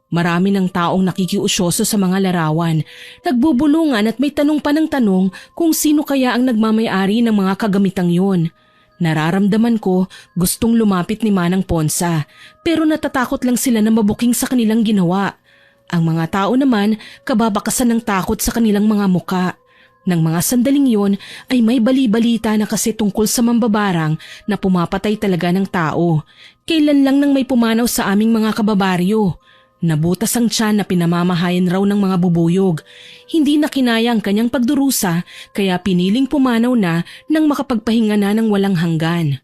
Marami ng taong nakikiusyoso sa mga larawan, nagbubulungan at may tanong pa ng tanong kung sino kaya ang nagmamayari ng mga kagamitang yun. Nararamdaman ko gustong lumapit ni Manang Ponsa pero natatakot lang sila na mabuking sa kanilang ginawa. Ang mga tao naman kababakasan ng takot sa kanilang mga muka. Nang mga sandaling yon ay may bali-balita na kasi tungkol sa mambabarang na pumapatay talaga ng tao. Kailan lang nang may pumanaw sa aming mga kababaryo. Nabutas ang tiyan na pinamamahayan raw ng mga bubuyog. Hindi na kinaya ang kanyang pagdurusa kaya piniling pumanaw na nang makapagpahinga na ng walang hanggan.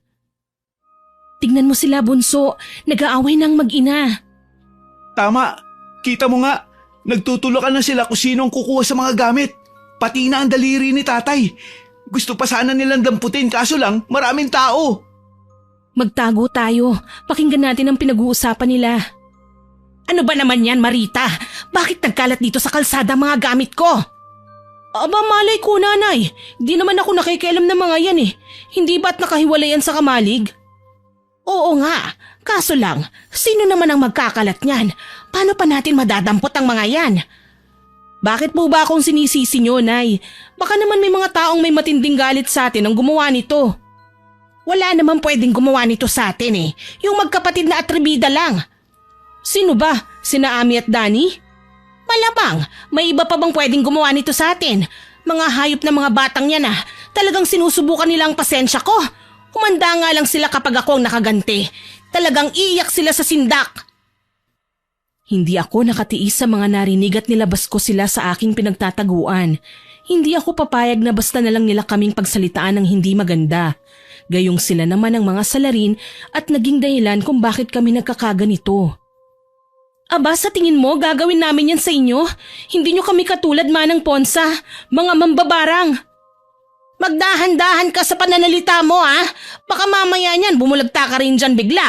Tignan mo sila, bunso. Nag-aaway ng mag-ina. Tama, kita mo nga. Nagtutulakan na sila kung sino ang kukuha sa mga gamit. Pati na ang daliri ni tatay. Gusto pa sana nilang damputin kaso lang maraming tao. Magtago tayo. Pakinggan natin ang pinag-uusapan nila. Ano ba naman yan, Marita? Bakit nagkalat dito sa kalsada mga gamit ko? Aba, malay ko, nanay. Di naman ako nakikialam ng mga yan eh. Hindi ba't nakahiwalayan sa kamalig? Oo nga. Kaso lang, sino naman ang magkakalat niyan? Paano pa natin madadampot ang mga yan? Bakit po ba akong sinisisi nyo, Nay? Baka naman may mga taong may matinding galit sa atin ang gumawa nito. Wala naman pwedeng gumawa nito sa atin eh. Yung magkapatid na atribida lang. Sino ba? Sina Ami at Danny? Malamang, may iba pa bang pwedeng gumawa nito sa atin? Mga hayop na mga batang yan ah. Talagang sinusubukan nila ang pasensya ko. Humanda nga lang sila kapag ako ang nakaganti. Talagang iiyak sila sa sindak. Hindi ako nakatiis sa mga narinig at nilabas ko sila sa aking pinagtataguan. Hindi ako papayag na basta na lang nila kaming pagsalitaan ng hindi maganda. Gayong sila naman ang mga salarin at naging dahilan kung bakit kami nagkakaganito. Aba, sa tingin mo gagawin namin yan sa inyo? Hindi nyo kami katulad Manang Ponsa, mga mambabarang. Magdahan-dahan ka sa pananalita mo ha? Baka mamaya niyan bumulagta ka rin dyan bigla.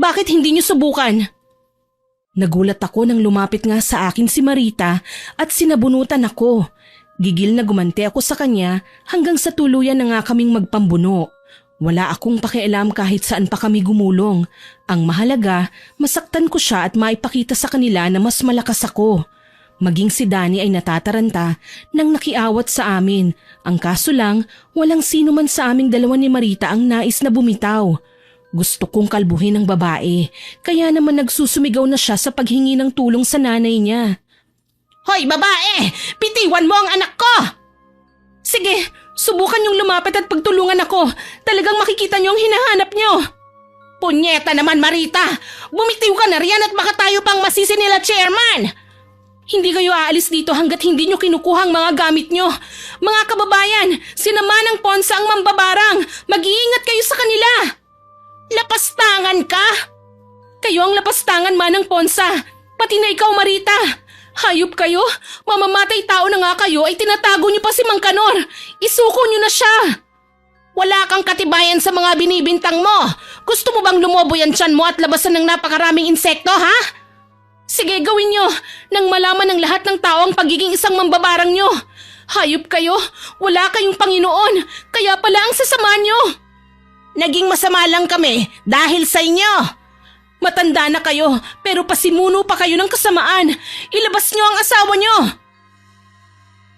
Bakit hindi nyo subukan? Nagulat ako nang lumapit nga sa akin si Marita at sinabunutan ako. Gigil na gumanti ako sa kanya hanggang sa tuluyan na nga kaming magpambuno. Wala akong pakialam kahit saan pa kami gumulong. Ang mahalaga, masaktan ko siya at maipakita sa kanila na mas malakas ako. Maging si Danny ay natataranta nang nakiawat sa amin. Ang kaso lang, walang sino man sa aming dalawa ni Marita ang nais na bumitaw. Gusto kong kalbuhin ang babae, kaya naman nagsusumigaw na siya sa paghingi ng tulong sa nanay niya. Hoy babae! Bitiwan mo ang anak ko! Sige, subukan niyong lumapit at pagtulungan ako. Talagang makikita niyo ang hinahanap niyo. Punyeta naman Marita! Bumitiw ka na riyan at baka tayo pang masisi nila chairman! Hindi kayo aalis dito hanggat hindi niyo kinukuha ang mga gamit niyo. Mga kababayan, sina Manang Ponsa ang mambabarang. Mag-iingat kayo sa kanila! Lapastangan ka? Kayo ang lapastangan Manang Ponsa, pati na ikaw Marita. Hayop kayo, mamamatay tao na nga kayo ay tinatago niyo pa si Mang Kanor. Isuko niyo na siya. Wala kang katibayan sa mga binibintang mo. Gusto mo bang lumobo yan tiyan mo at labasan ng napakaraming insekto ha? Sige gawin niyo, nang malaman ng lahat ng tao ang pagiging isang mambabarang niyo. Hayop kayo, wala kayong Panginoon, kaya pala ang sasama niyo. Naging masama lang kami dahil sa inyo. Matanda na kayo pero pasimuno pa kayo ng kasamaan. Ilabas niyo ang asawa niyo.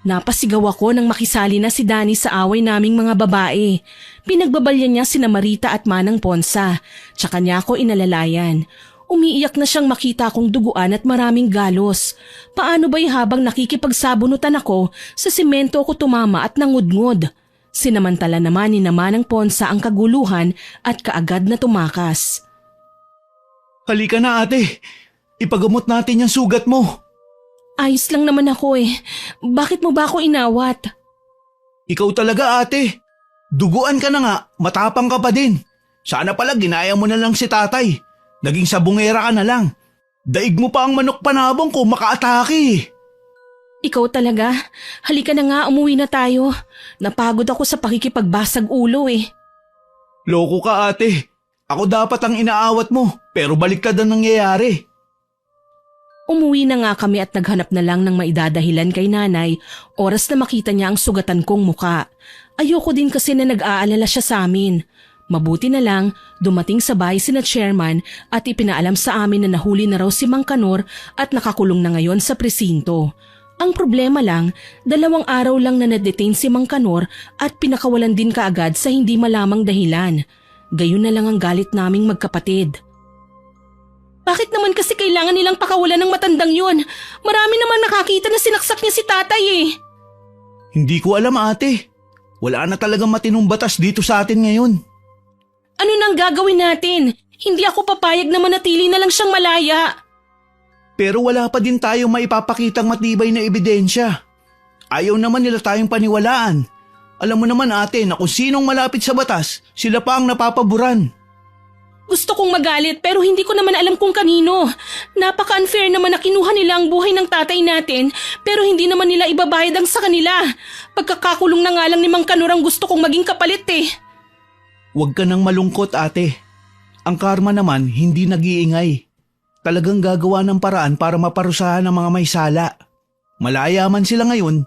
Napasigaw ako nang makisali na si Danny sa away naming mga babae. Pinagbabalyan niya sina Marita at Manang Ponsa, tsaka niya ako inalalayan. Umiiyak na siyang makita akong duguan at maraming galos. Paano ba'y habang nakikipagsabunutan ako, sa simento ako tumama at nangudngod. Sinamantala naman ni Manang Ponsa ang kaguluhan at kaagad na tumakas. Halika na ate, ipagamot natin yung sugat mo. Ayos lang naman ako eh. Bakit mo ba ako inawat? Ikaw talaga ate. Duguan ka na nga, matapang ka pa din. Sana pala ginaya mo na lang si tatay. Naging sabungera ka na lang. Daig mo pa ang manok panabong ko makaatake. Ikaw talaga? Halika na nga, umuwi na tayo. Napagod ako sa pakikipagbasag ulo eh. Loko ka ate. Ako dapat ang inaawat mo, pero baliktad ang nangyayari. Umuwi na nga kami at naghanap na lang ng maidadahilan kay nanay, oras na makita niya ang sugatan kong muka. Ayoko din kasi na nag-aalala siya sa amin. Mabuti na lang, dumating sa bahay sina chairman at ipinaalam sa amin na nahuli na raw si Mang Kanor at nakakulong na ngayon sa presinto. Ang problema lang, 2 araw lang na na-detain si Mang Kanor at pinakawalan din kaagad sa hindi malamang dahilan. Gayon na lang ang galit naming magkapatid. Bakit naman kasi kailangan nilang pakawalan ng matandang yun? Marami naman nakakita na sinaksak niya si tatay eh. Hindi ko alam ate. Wala na talagang matinong batas dito sa atin ngayon. Ano nang gagawin natin? Hindi ako papayag na manatili na lang siyang malaya. Pero wala pa din tayo maipapakitang matibay na ebidensya. Ayaw naman nila tayong paniwalaan. Alam mo naman ate na kung sinong malapit sa batas, sila pa ang napapaburan. Gusto kong magalit pero hindi ko naman alam kung kanino. Napaka-unfair naman na kinuha nila ang buhay ng tatay natin pero hindi naman nila ibabayad ang sa kanila. Pagkakakulong na nga lang ni Mang Kanor ang gusto kong maging kapalit eh. Huwag ka nang malungkot ate. Ang karma naman hindi nag-iingay. Talagang gagawa ng paraan para maparusahan ang mga may sala. Malaya man sila ngayon,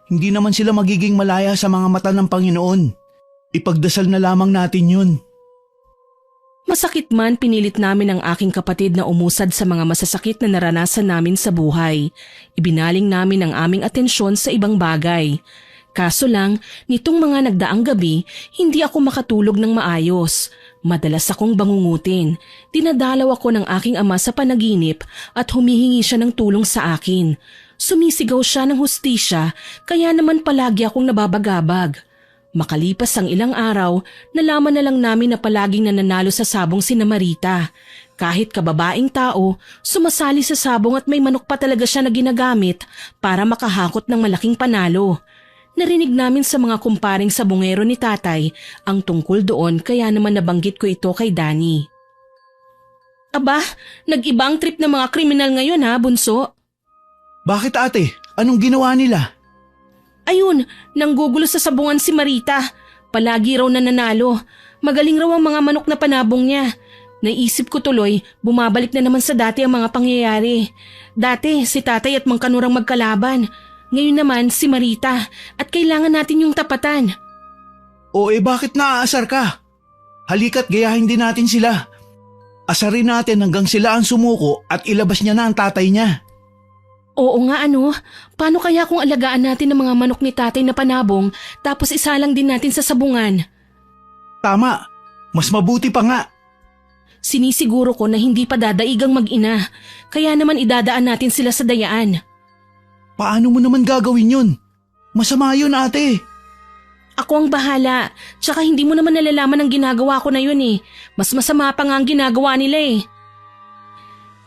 hindi naman sila magiging malaya sa mga mata ng Panginoon. Ipagdasal na lamang natin yun. Masakit man pinilit namin ang aking kapatid na umusad sa mga masasakit na naranasan namin sa buhay. Ibinaling namin ang aming atensyon sa ibang bagay. Kaso lang, nitong mga nagdaang gabi, hindi ako makatulog ng maayos. Madalas akong bangungutin. Dinadalaw ako ng aking ama sa panaginip at humihingi siya ng tulong sa akin. Sumisigaw siya ng hustisya kaya naman palagi akong nababagabag. Makalipas ang ilang araw, nalaman na lang namin na palaging nananalo sa sabong sina Marita. Kahit kababaing tao, sumasali sa sabong at may manok pa talaga siya na ginagamit para makahakot ng malaking panalo. Narinig namin sa mga kumparing sabongero ni tatay ang tungkol doon kaya naman nabanggit ko ito kay Danny. Aba, nag-iba ang trip ng mga kriminal ngayon ha, bunso? Bakit ate? Anong ginawa nila? Ayun, nanggugulo sa sabungan si Marita. Palagi raw nananalo. Magaling raw ang mga manok na panabong niya. Naisip ko tuloy, bumabalik na naman sa dati ang mga pangyayari. Dati, si tatay at Mang Kanor ang magkalaban. Ngayon naman si Marita at kailangan natin yung tapatan. O bakit naaasar ka? Halika't gayahin din natin sila. Asarin natin hanggang sila ang sumuko at ilabas niya na ang tatay niya. Oo nga ano, paano kaya kung alagaan natin ang mga manok ni tatay na panabong tapos isalang din natin sa sabungan? Tama, mas mabuti pa nga. Sinisiguro ko na hindi pa dadaigang mag-ina, kaya naman idadaan natin sila sa dayaan. Paano mo naman gagawin yun? Masama yun ate. Ako ang bahala, tsaka hindi mo naman nalalaman ang ginagawa ko na yun eh. Mas masama pa nga ang ginagawa nila eh.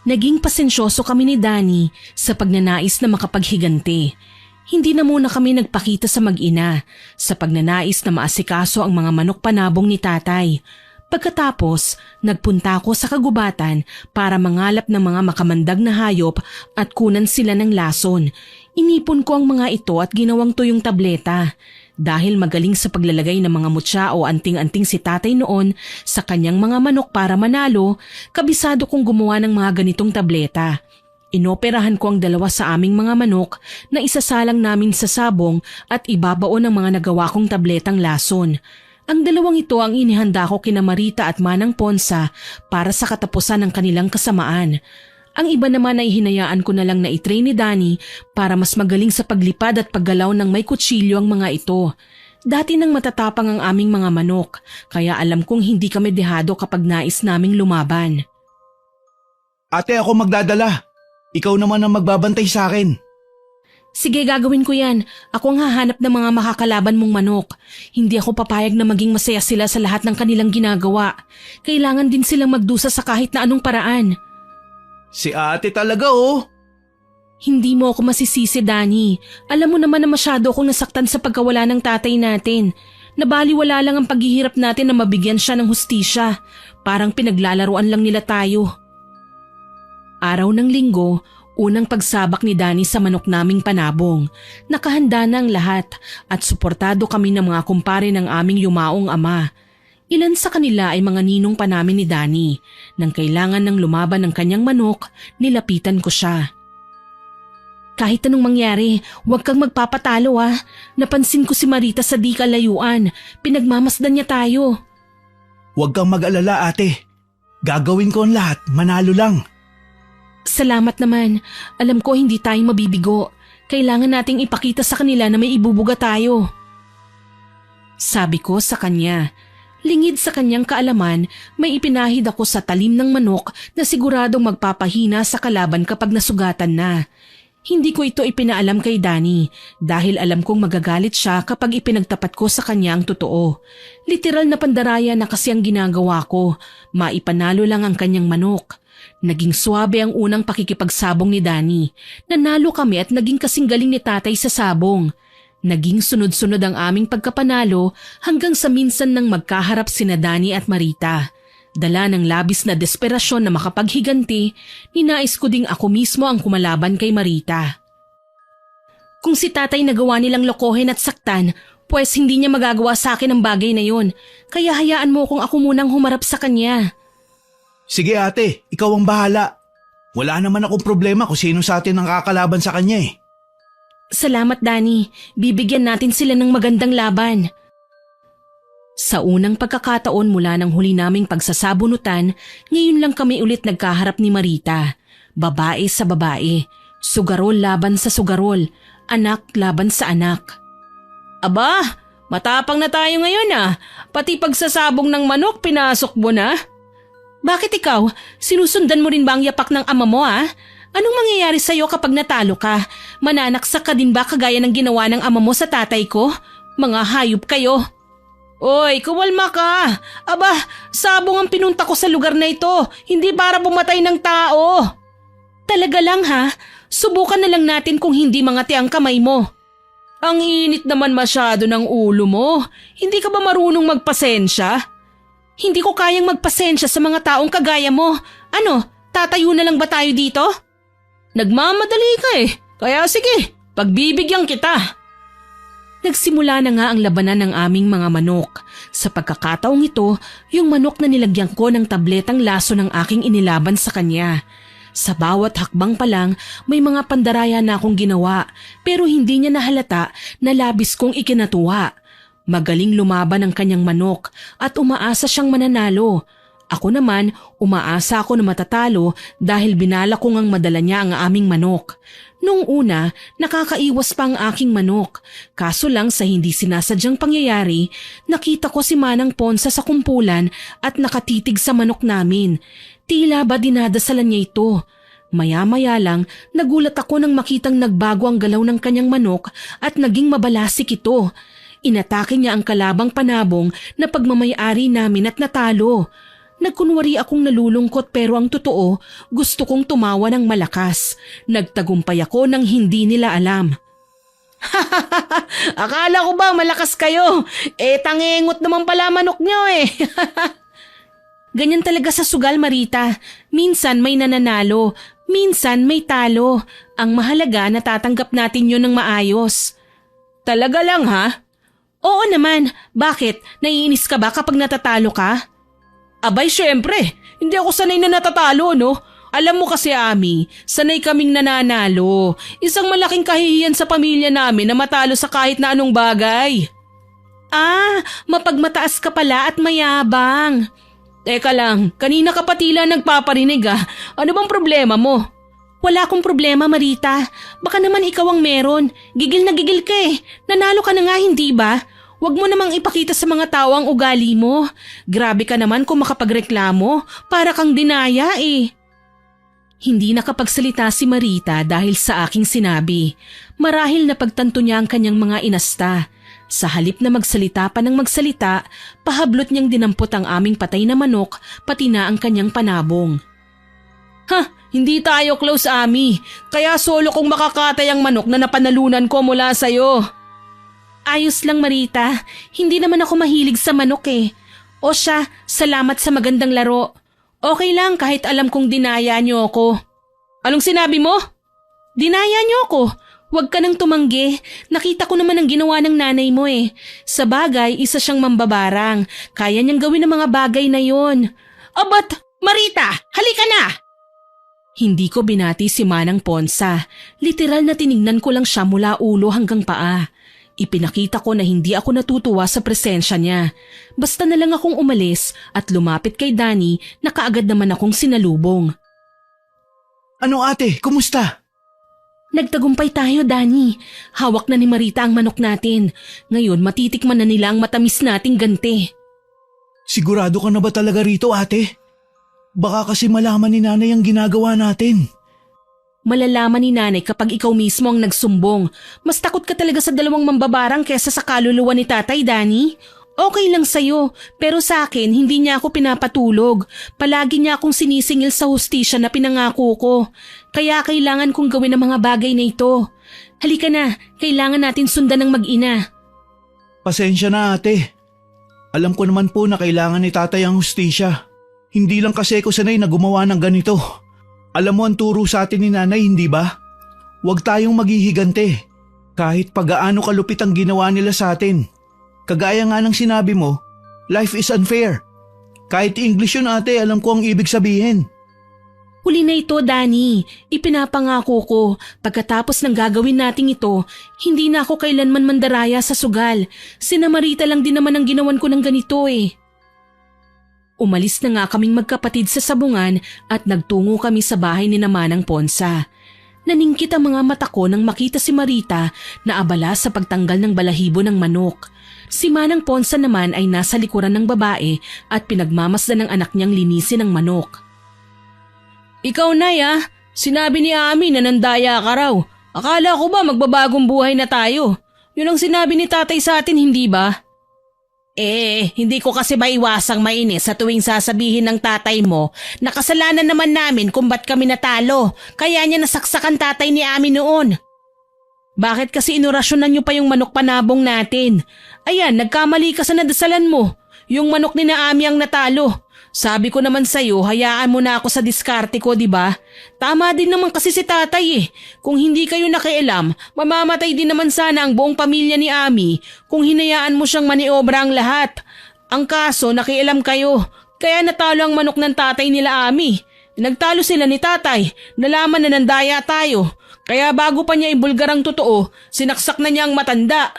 Naging pasensyoso kami ni Danny sa pagnanais na makapaghiganti. Hindi na muna kami nagpakita sa mag-ina sa pagnanais na maasikaso ang mga manok panabong ni tatay. Pagkatapos, nagpunta ako sa kagubatan para mangalap ng mga makamandag na hayop at kunan sila ng lason. Inipon ko ang mga ito at ginawang tuyong tableta. Dahil magaling sa paglalagay ng mga mutya o anting-anting si tatay noon sa kanyang mga manok para manalo, kabisado kong gumawa ng mga ganitong tableta. Inoperahan ko ang 2 sa aming mga manok na isasalang namin sa sabong at ibabaon ang mga nagawa kong tabletang lason. Ang 2 ito ang inihanda ko kina Marita at Manang Ponsa para sa katapusan ng kanilang kasamaan. Ang iba naman ay hinayaan ko na lang na itrain ni Danny para mas magaling sa paglipad at paggalaw ng may kutsilyo ang mga ito. Dati nang matatapang ang aming mga manok, kaya alam kong hindi kami dehado kapag nais naming lumaban. Ate, ako magdadala. Ikaw naman ang magbabantay sa akin. Sige, gagawin ko yan. Ako ang hahanap ng mga makakalaban mong manok. Hindi ako papayag na maging masaya sila sa lahat ng kanilang ginagawa. Kailangan din silang magdusa sa kahit na anong paraan. Si ate talaga oh. Hindi mo ako masisisi, Danny. Alam mo naman na masyado akong nasaktan sa pagkawala ng tatay natin. Nabaliwala lang ang paghihirap natin na mabigyan siya ng hustisya. Parang pinaglalaruan lang nila tayo. Araw ng linggo, unang pagsabak ni Danny sa manok naming panabong. Nakahanda na ang lahat at suportado kami ng mga kumpare ng aming yumaong ama. Ilan sa kanila ay mga ninong pa namin ni Danny. Nang kailangan ng lumaban ng kanyang manok, nilapitan ko siya. Kahit anong mangyari, huwag kang magpapatalo ah. Napansin ko si Marita sa di kalayuan. Pinagmamasdan niya tayo. Huwag kang mag-alala ate. Gagawin ko ang lahat, manalo lang. Salamat naman. Alam ko hindi tayo mabibigo. Kailangan nating ipakita sa kanila na may ibubuga tayo. Sabi ko sa kanya. Lingid sa kanyang kaalaman, may ipinahid ako sa talim ng manok na siguradong magpapahina sa kalaban kapag nasugatan na. Hindi ko ito ipinaalam kay Danny dahil alam kong magagalit siya kapag ipinagtapat ko sa kanya ang totoo. Literal na pandaraya na kasi ang ginagawa ko. Maipanalo lang ang kanyang manok. Naging suwabe ang unang pakikipagsabong ni Danny. Nanalo kami at naging kasing galing ni tatay sa sabong. Naging sunod-sunod ang aming pagkapanalo hanggang sa minsan nang magkaharap sina Danny at Marita. Dala ng labis na desperasyon na makapaghiganti, ninais ko ding ako mismo ang kumalaban kay Marita. Kung si tatay nagawa nilang lokohin at saktan, pues hindi niya magagawa sa akin ang bagay na yon. Kaya hayaan mo kung ako munang humarap sa kanya. Sige ate, ikaw ang bahala. Wala naman akong problema kung sino sa atin ang kakalaban sa kanya eh. Salamat Danny, bibigyan natin sila ng magandang laban. Sa unang pagkakataon mula ng huli naming pagsasabunutan, ngayon lang kami ulit nagkaharap ni Marita. Babae sa babae, sugarol laban sa sugarol, anak laban sa anak. Aba, matapang na tayo ngayon ah. Pati pagsasabong ng manok pinasok mo na. Bakit ikaw? Sinusundan mo rin ba ang yapak ng ama mo ah? Anong mangyayari sa'yo kapag natalo ka? Mananaksak ka din ba kagaya ng ginawa ng ama mo sa tatay ko? Mga hayop kayo. Oy, kumalma ka. Aba, sabong ang pinunta ko sa lugar na ito, hindi para bumatay ng tao. Talaga lang ha? Subukan na lang natin kung hindi mangati ang kamay mo. Ang init naman masyado ng ulo mo. Hindi ka ba marunong magpasensya? Hindi ko kayang magpasensya sa mga taong kagaya mo. Ano, tatayo na lang ba tayo dito? Nagmamadali ka eh. Kaya sige, pagbibigyan kita. Nagsimula na nga ang labanan ng aming mga manok. Sa pagkakataong ito, yung manok na nilagyan ko ng tabletang laso ng aking inilaban sa kanya. Sa bawat hakbang pa lang, may mga pandaraya na akong ginawa pero hindi niya nahalata na labis kong ikinatuwa. Magaling lumaban ang kanyang manok at umaasa siyang mananalo. Ako naman, umaasa ako na matatalo dahil binala ko ngang madala niya ang aming manok. Noong una, nakakaiwas pa ang aking manok. Kaso lang sa hindi sinasadyang pangyayari, nakita ko si Manang Ponsa sa kumpulan at nakatitig sa manok namin. Tila ba dinadasalan niya ito? Maya-maya lang, nagulat ako nang makitang nagbago ang galaw ng kanyang manok at naging mabalasik ito. Inatake niya ang kalabang panabong na pagmamayari namin at natalo. Nagkunwari akong nalulungkot pero ang totoo, gusto kong tumawa ng malakas. Nagtagumpay ako nang hindi nila alam. Akala ko ba malakas kayo? Tangengot naman pala manok niyo eh. Ganyan talaga sa sugal, Marita. Minsan may nananalo, minsan may talo. Ang mahalaga natatanggap natin yun ng maayos. Talaga lang ha? Oo naman. Bakit? Naiinis ka ba kapag natatalo ka? Abay syempre, hindi ako sanay na natatalo no. Alam mo kasi Ami, sanay kaming nananalo. Isang malaking kahihiyan sa pamilya namin na matalo sa kahit na anong bagay. Mapagmataas ka pala at mayabang. Teka lang, kanina ka pa tila nagpaparinig ah. Ano bang problema mo? Wala akong problema, Marita. Baka naman ikaw ang meron. Gigil na gigil ka eh. Nanalo ka na nga, hindi ba? Huwag mo namang ipakita sa mga tao ang ugali mo. Grabe ka naman kung makapagreklamo. Para kang dinaya eh. Hindi nakapagsalita si Marita dahil sa aking sinabi. Marahil napagtanto niya ang kanyang mga inasta. Sa halip na magsalita pa ng magsalita, pahablot niyang dinampot ang aming patay na manok pati na ang kanyang panabong. Ha! Hindi tayo close, Ami. Kaya solo kong makakatay ang manok na napanalunan ko mula sa'yo. Ayos lang, Marita. Hindi naman ako mahilig sa manok eh. O siya, salamat sa magandang laro. Okay lang kahit alam kong dinaya niyo ako. Anong sinabi mo? Dinaya niyo ako. Huwag ka nang tumanggi. Nakita ko naman ang ginawa ng nanay mo eh. Sa bagay, isa siyang mambabarang. Kaya niyang gawin ang mga bagay na yon. Abat, Marita, halika na! Hindi ko binati si Manang Ponsa. Literal na tiningnan ko lang siya mula ulo hanggang paa. Ipinakita ko na hindi ako natutuwa sa presensya niya. Basta na lang akong umalis at lumapit kay Danny na kaagad naman akong sinalubong. Ano ate, kumusta? Nagtagumpay tayo, Danny. Hawak na ni Marita ang manok natin. Ngayon matitikman na nila ang matamis nating ganti. Sigurado ka na ba talaga rito ate? Baka kasi malaman ni nanay ang ginagawa natin. Malalaman ni nanay kapag ikaw mismo ang nagsumbong. Mas takot ka talaga sa dalawang mambabarang kesa sa kaluluwa ni tatay, Danny. Okay lang sa'yo, pero sa akin hindi niya ako pinapatulog. Palagi niya akong sinisingil sa hustisya na pinangako ko. Kaya kailangan kong gawin ang mga bagay na ito. Halika na, kailangan natin sundan ng mag-ina. Pasensya na ate. Alam ko naman po na kailangan ni tatay ang hustisya. Hindi lang kasi ako sanay na gumawa ng ganito. Alam mo ang turo sa atin ni nanay, hindi ba? Huwag tayong maghihigante. Kahit pagaano kalupit ang ginawa nila sa atin. Kagaya nga ng sinabi mo, life is unfair. Kahit English yun ate, alam ko ang ibig sabihin. Huli na ito, Danny. Ipinapangako ko, pagkatapos ng gagawin nating ito, hindi na ako kailanman mandaraya sa sugal. Sina Marita lang din naman ang ginawan ko ng ganito eh. Umalis na nga kaming magkapatid sa sabungan at nagtungo kami sa bahay ni Manang Ponsa. Naningkit ang mga mata ko nang makita si Marita na abala sa pagtanggal ng balahibo ng manok. Si Manang Ponsa naman ay nasa likuran ng babae at pinagmamasdan ng anak niyang linisin ang manok. Ikaw, Nay, sinabi ni Ami na nandaya ka raw. Akala ko ba magbabagong buhay na tayo? Yun ang sinabi ni tatay sa atin, hindi ba? Hindi ko kasi maiwasang mainis sa tuwing sasabihin ng tatay mo na kasalanan naman namin kung ba't kami natalo. Kaya niya nasaksakan tatay ni Ami noon. Bakit kasi inorasyonan niyo pa yung manok panabong natin? Ayan, nagkamali ka sa nadasalan mo. Yung manok ni Naami ang natalo. Sabi ko naman sa'yo, hayaan mo na ako sa diskarte ko, di ba? Tama din naman kasi si tatay eh. Kung hindi kayo nakialam, mamamatay din naman sana ang buong pamilya ni Ami kung hinayaan mo siyang maniobra ang lahat. Ang kaso, nakialam kayo. Kaya natalo ang manok ng tatay nila Ami. Nagtalo sila ni tatay. Nalaman na nandaya tayo. Kaya bago pa niya ibulgar ang totoo, sinaksak na niya ang matanda.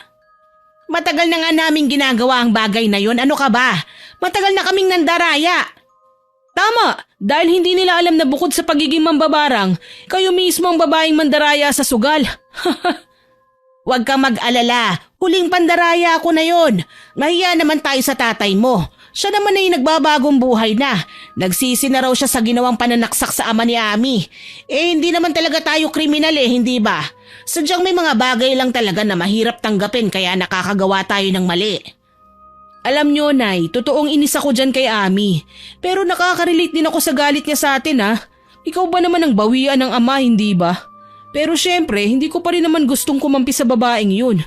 Matagal na nga namin ginagawa ang bagay na yon. Ano ka ba? Matagal na kaming nandaraya. Tama, dahil hindi nila alam na bukod sa pagiging mambabarang, kayo mismo ang babaeng mandaraya sa sugal. Huwag kang mag-alala, huling pandaraya ako na yon. Mahiya naman tayo sa tatay mo. Siya naman ay nagbabagong buhay na. Nagsisi na raw siya sa ginawang pananaksak sa ama ni Ami. Hindi naman talaga tayo kriminal hindi ba? Sadyang may mga bagay lang talaga na mahirap tanggapin kaya nakakagawa tayo ng mali. Alam nyo, Nay, totoong inis ako dyan kay Ami. Pero nakaka-relate din ako sa galit niya sa atin Ikaw ba naman ang bawian ng ama, hindi ba? Pero syempre, hindi ko pa rin naman gustong kumampi sa babaeng yun.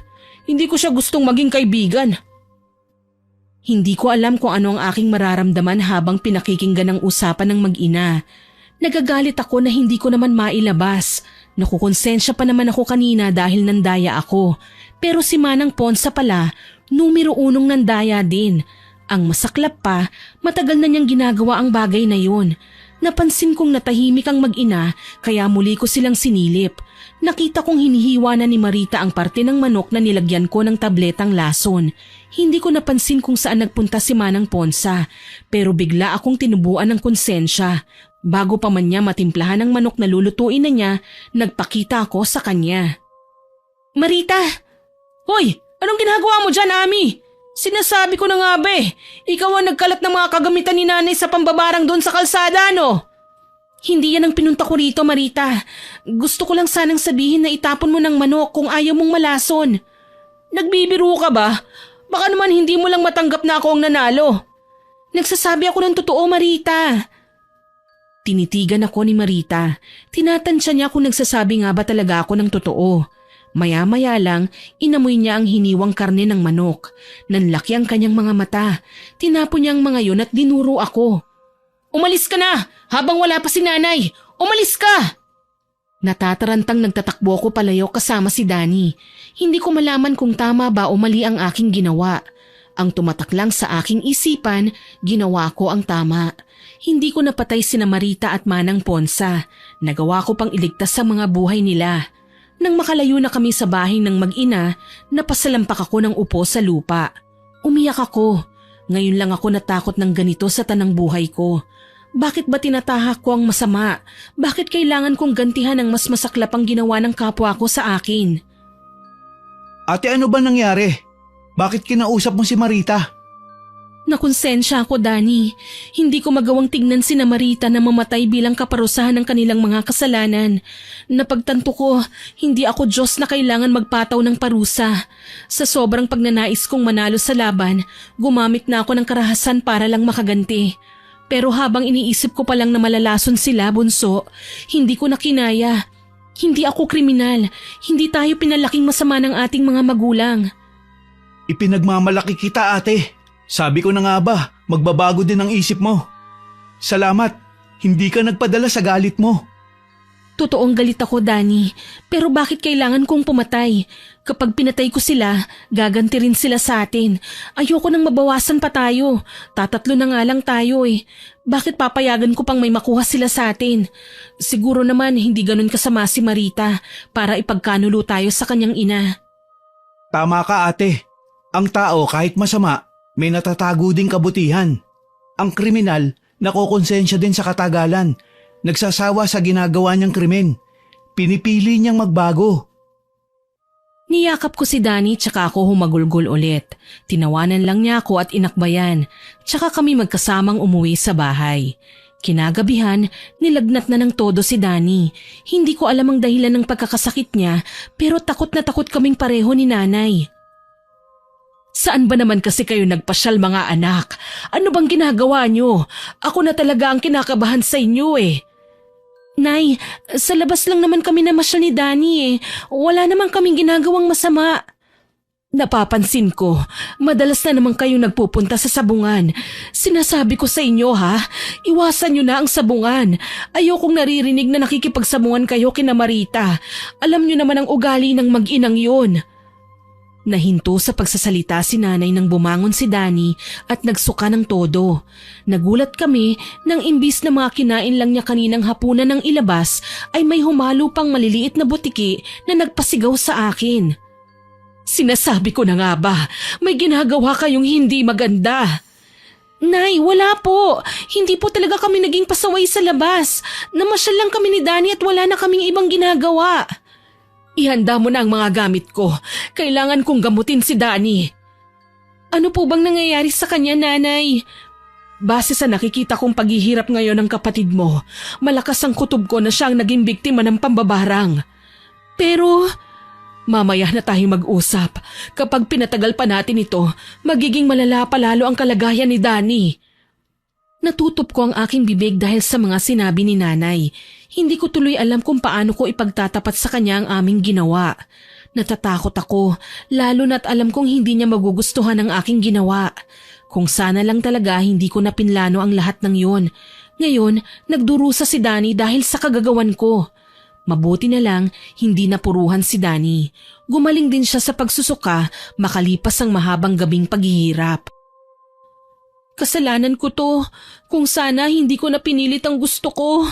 Hindi ko siya gustong maging kaibigan. Hindi ko alam kung ano ang aking mararamdaman habang pinakikinggan ang usapan ng mag-ina. Nagagalit ako na hindi ko naman mailabas. Nakukonsensya pa naman ako kanina dahil nandaya ako. Pero si Manang Ponsa pala, numero 1 nandaya din. Ang masaklap pa, matagal na niyang ginagawa ang bagay na yun. Napansin kong natahimik ang mag-ina kaya muli ko silang sinilip. Nakita kong hinihiwa na ni Marita ang parte ng manok na nilagyan ko ng tabletang lason. Hindi ko napansin kung saan nagpunta si Manang Ponsa pero bigla akong tinubuan ng konsensya. Bago pa man niya matimplahan ang manok na lulutuin na niya, nagpakita ako sa kanya. Marita! Hoy! Anong ginagawa mo dyan, Ami? Sinasabi ko na nga ba ikaw ang nagkalat ng mga kagamitan ni nanay sa pambabarang doon sa kalsada, no? Hindi yan ang pinunta ko rito, Marita. Gusto ko lang sanang sabihin na itapon mo ng manok kung ayaw mong malason. Nagbibiro ka ba? Baka naman hindi mo lang matanggap na ako ang nanalo. Nagsasabi ako ng totoo, Marita. Tinitigan ako ni Marita. Tinatansya niya kung nagsasabi nga ba talaga ako ng totoo. Maya-maya lang, inamoy niya ang hiniwang karne ng manok. Nanlaki ang kanyang mga mata. Tinapon niya ang mga yun at dinuro ako. Umalis ka na! Habang wala pa si nanay! Umalis ka! Natatarantang nagtatakbo ko palayo kasama si Danny. Hindi ko malaman kung tama ba o mali ang aking ginawa. Ang tumatak lang sa aking isipan, ginawa ko ang tama. Hindi ko napatay sina Marita at Manang Ponsa. Nagawa ko pang iligtas sa mga buhay nila. Nang makalayo na kami sa bahay ng mag-ina, napasalampak ako ng upo sa lupa. Umiyak ako. Ngayon lang ako natakot ng ganito sa tanang buhay ko. Bakit ba tinatahak ko ang masama? Bakit kailangan kong gantihan ang mas masaklap ang ginawa ng kapwa ko sa akin? Ate, ano ba nangyari? Bakit kinausap mo si Marita? Nakonsensya ako, Danny. Hindi ko magawang tignan sina Marita na mamatay bilang kaparusahan ng kanilang mga kasalanan. Napagtanto ko, hindi ako Diyos na kailangan magpataw ng parusa. Sa sobrang pagnanais kong manalo sa laban, gumamit na ako ng karahasan para lang makaganti. Pero habang iniisip ko palang na malalason sila, bunso, hindi ko na kinaya. Hindi ako kriminal. Hindi tayo pinalaking masama ng ating mga magulang. Ipinagmamalaki kita, ate. Sabi ko na nga ba, magbabago din ang isip mo. Salamat, hindi ka nagpadala sa galit mo. Totoong galit ako, Danny. Pero bakit kailangan kong pumatay? Kapag pinatay ko sila, gaganti rin sila sa atin. Ayoko nang mabawasan pa tayo. Tatatlo na nga lang tayo eh. Bakit papayagan ko pang may makuha sila sa atin? Siguro naman hindi ganun kasama si Marita para ipagkanulo tayo sa kanyang ina. Tama ka, ate. Ang tao kahit masama, may natatago ding kabutihan. Ang kriminal, nakokonsensya din sa katagalan. Nagsasawa sa ginagawa niyang krimen. Pinipili niyang magbago. Niyakap ko si Danny tsaka ako humagulgol ulit. Tinawanan lang niya ako at inakbayan. Tsaka kami magkasamang umuwi sa bahay. Kinagabihan, nilagnat na ng todo si Danny. Hindi ko alam ang dahilan ng pagkakasakit niya pero takot na takot kaming pareho ni nanay. Saan ba naman kasi kayo nagpasyal mga anak? Ano bang ginagawa niyo? Ako na talaga ang kinakabahan sa inyo eh. Nay, sa labas lang naman kami namasyal ni Danny eh. Wala naman kaming ginagawang masama. Napapansin ko, madalas na naman kayo nagpupunta sa sabungan. Sinasabi ko sa inyo ha, iwasan niyo na ang sabungan. Ayokong naririnig na nakikipagsabungan kayo kina Marita. Alam niyo naman ang ugali ng mag-inang yun. Nahinto sa pagsasalita si nanay nang bumangon si Danny at nagsuka ng todo. Nagulat kami nang imbis na mga kinain lang niya kaninang hapunan ng ilabas ay may humalo pang maliliit na butiki na nagpasigaw sa akin. Sinasabi ko na nga ba, may ginagawa kayong hindi maganda. Nay, wala po. Hindi po talaga kami naging pasaway sa labas. Namasyal lang kami ni Danny at wala na kaming ibang ginagawa. Ihanda mo na ang mga gamit ko. Kailangan kong gamutin si Danny. Ano po bang nangyayari sa kanya, nanay? Base sa nakikita kong paghihirap ngayon ng kapatid mo, malakas ang kutob ko na siyang naging biktima ng pambabarang. Pero, mamaya na tayong mag-usap. Kapag pinatagal pa natin ito, magiging malala pa lalo ang kalagayan ni Danny. Natutop ko ang aking bibig dahil sa mga sinabi ni nanay. Hindi ko tuloy alam kung paano ko ipagtatapat sa kanya ang aming ginawa. Natatakot ako, lalo na't alam kong hindi niya magugustuhan ang aking ginawa. Kung sana lang talaga hindi ko napinlano ang lahat ng yon. Ngayon, nagdurusa si Danny dahil sa kagagawan ko. Mabuti na lang, hindi napuruhan si Danny. Gumaling din siya sa pagsusuka makalipas ang mahabang gabing paghihirap. Kasalanan ko to. Kung sana hindi ko na pinilit ang gusto ko.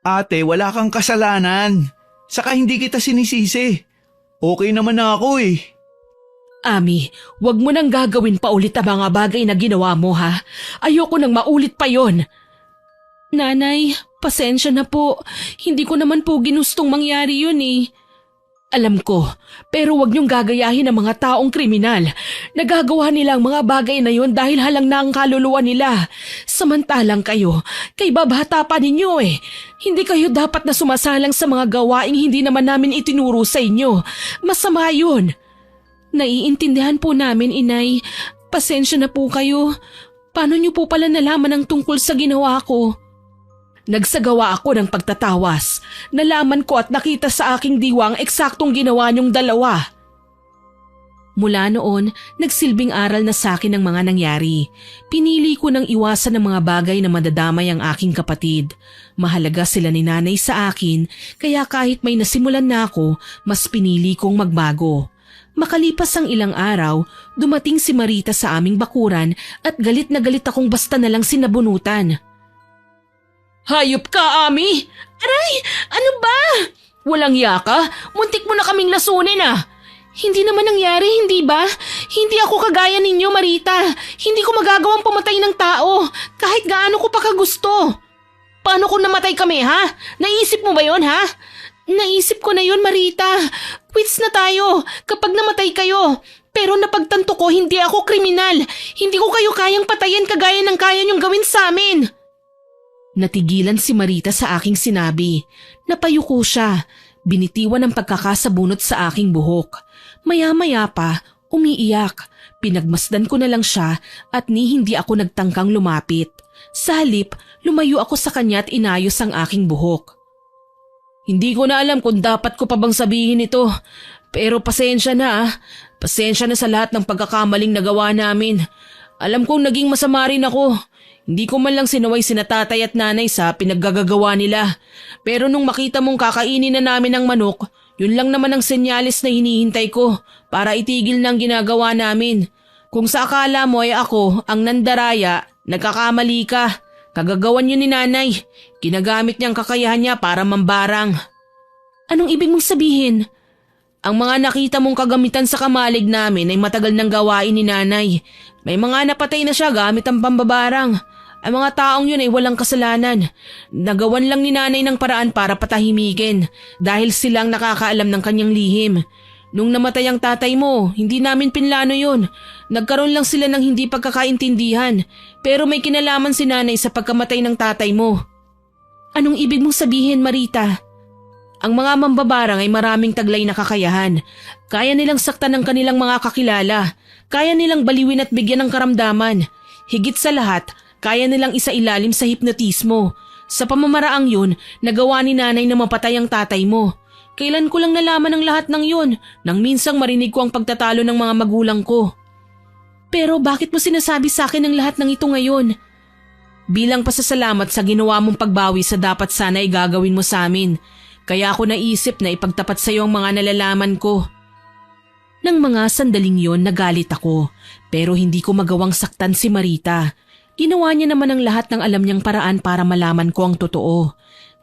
Ate, wala kang kasalanan. Saka hindi kita sinisisi. Okay naman na ako eh. Ami, wag mo nang gagawin pa ulit ang mga bagay na ginawa mo ha. Ayoko nang maulit pa yon. Nanay, pasensya na po. Hindi ko naman po ginustong mangyari yun eh. Alam ko, pero wag niyong gagayahin ang mga taong kriminal. Nagagawa nila ang mga bagay na yun dahil halang na ang kaluluwa nila. Samantalang kayo, kay babata pa ninyo eh. Hindi kayo dapat na sumasalang sa mga gawaing hindi naman namin itinuro sa inyo. Masama yun. Naiintindihan po namin, Inay. Pasensya na po kayo. Paano niyo po pala nalaman ang tungkol sa ginawa ko? Nagsagawa ako ng pagtatawas. Nalaman ko at nakita sa aking diwa ang eksaktong ginawa niyong dalawa. Mula noon, nagsilbing aral na sa akin ang mga nangyari. Pinili ko nang iwasan ang mga bagay na madadamay ang aking kapatid. Mahalaga sila ni nanay sa akin, kaya kahit may nasimulan na ako, mas pinili kong magbago. Makalipas ang ilang araw, dumating si Marita sa aming bakuran at galit na galit akong basta na lang sinabunutan. Hayop ka, Ami! Aray! Ano ba? Walang yaka? Muntik mo na kaming lasunin ah! Hindi naman nangyari, hindi ba? Hindi ako kagaya ninyo, Marita. Hindi ko magagawang pumatay ng tao, kahit gaano ko pa kagusto. Paano kung namatay kami, ha? Naisip mo ba yon, ha? Naisip ko na yon, Marita. Quits na tayo kapag namatay kayo. Pero napagtanto ko hindi ako kriminal. Hindi ko kayo kayang patayin kagaya ng kaya niyong gawin sa amin. Natigilan si Marita sa aking sinabi. Napayuko siya. Binitiwan ang pagkakasabunot sa aking buhok. Maya-maya pa, umiiyak. Pinagmasdan ko na lang siya at hindi ako nagtangkang lumapit. Sa halip, lumayo ako sa kanya at inayos ang aking buhok. Hindi ko na alam kung dapat ko pa bang sabihin ito. Pero pasensya na ah. Pasensya na sa lahat ng pagkakamaling nagawa namin. Alam kong naging masama rin ako. Hindi ko man lang sinaway sina tatay at nanay sa pinaggagawa nila. Pero nung makita mong kakainin na namin ang manok, yun lang naman ang senyalis na hinihintay ko para itigil ng ginagawa namin. Kung sa akala mo ay ako ang nandaraya, nagkakamali ka. Kagagawan yun ni nanay. Ginagamit niyang kakayahan niya para mambarang. Anong ibig mong sabihin? Ang mga nakita mong kagamitan sa kamalig namin ay matagal nang gawain ni nanay. May mga napatay na siya gamit ang pambabarang. Ang mga taong yun ay walang kasalanan. Nagawan lang ni nanay ng paraan para patahimikin dahil silang nakakaalam ng kanyang lihim. Nung namatay ang tatay mo, hindi namin pinlano yun. Nagkaroon lang sila ng hindi pagkakaintindihan. Pero may kinalaman si nanay sa pagkamatay ng tatay mo. Anong ibig mong sabihin, Marita? Ang mga mambabarang ay maraming taglay na kakayahan. Kaya nilang saktan ng kanilang mga kakilala. Kaya nilang baliwin at bigyan ng karamdaman. Higit sa lahat, kaya nilang isailalim sa hipnotismo. Sa pamamaraang yun, nagawa ni nanay na mapatay ang tatay mo. Kailan ko lang nalaman ang lahat ng yun nang minsang marinig ko ang pagtatalo ng mga magulang ko. Pero bakit mo sinasabi sa akin ang lahat ng ito ngayon? Bilang pasasalamat sa ginawa mong pagbawi sa dapat sana ay gagawin mo sa amin. Kaya ako naisip na ipagtapat sa iyo ang mga nalalaman ko. Nang mga sandaling yon nagalit ako, pero hindi ko magawang saktan si Marita. Ginawa niya naman ang lahat ng alam niyang paraan para malaman ko ang totoo.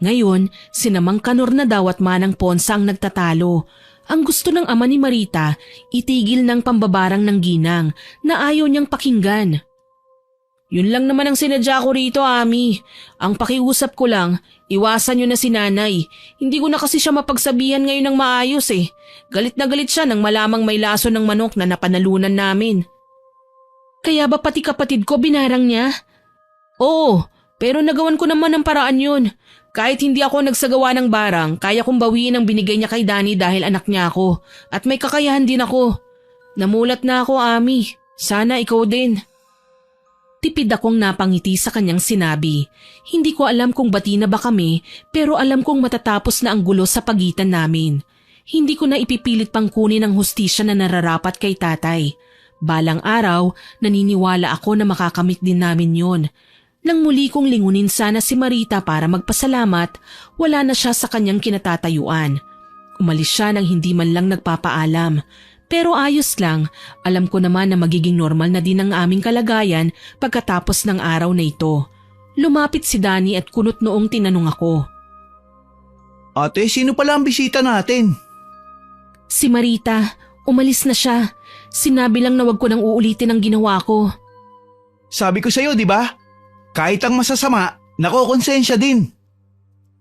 Ngayon, sinamang kanor na daw at manang Ponsa ang nagtatalo. Ang gusto ng ama ni Marita, itigil ng pambabarang ng ginang na ayaw niyang pakinggan. Yun lang naman ang sinadya ko rito, Ami. Ang pakiusap ko lang, iwasan niyo na si nanay. Hindi ko na kasi siya mapagsabihan ngayon ng maayos eh. Galit na galit siya nang malamang may laso ng manok na napanalunan namin. Kaya ba pati kapatid ko binarang niya? Oo, pero nagawan ko naman ng paraan yun. Kahit hindi ako nagsagawa ng barang, kaya kong bawiin ang binigay niya kay Danny dahil anak niya ako. At may kakayahan din ako. Namulat na ako, Ami. Sana ikaw din. Tipid akong napangiti sa kanyang sinabi. Hindi ko alam kung bati na ba kami, pero alam kong matatapos na ang gulo sa pagitan namin. Hindi ko na ipipilit pang kunin ang hustisya na nararapat kay tatay. Balang araw, naniniwala ako na makakamit din namin yon. Nang muli kong lingunin sana si Marita para magpasalamat, wala na siya sa kanyang kinatatayuan. Umalis siya nang hindi man lang nagpapaalam. Pero ayos lang, alam ko naman na magiging normal na din ang aming kalagayan pagkatapos ng araw na ito. Lumapit si Danny at kunot noong tinanong ako. Ate, sino pala ang bisita natin? Si Marita, umalis na siya. Sinabi lang na wag ko nang uulitin ang ginawa ko. Sabi ko sa'yo, di ba? Kahit ang masasama, nakokonsensya din.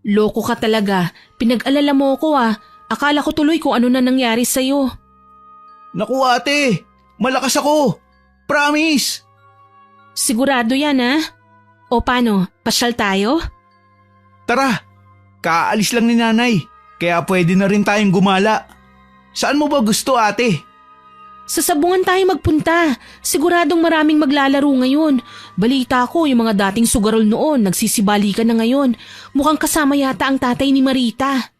Loko ka talaga, pinag-alala mo ko ah. Akala ko tuloy kung ano na nangyari sa'yo. Naku ate, malakas ako. Promise. Sigurado yan ah? O paano, pasyal tayo? Tara, kaalis lang ni nanay, kaya pwede na rin tayong gumala. Saan mo ba gusto ate? Sa sabungan tayo magpunta. Siguradong maraming maglalaro ngayon. Balita ko yung mga dating sugarol noon nagsisibalikan na ngayon. Mukhang kasama yata ang tatay ni Marita.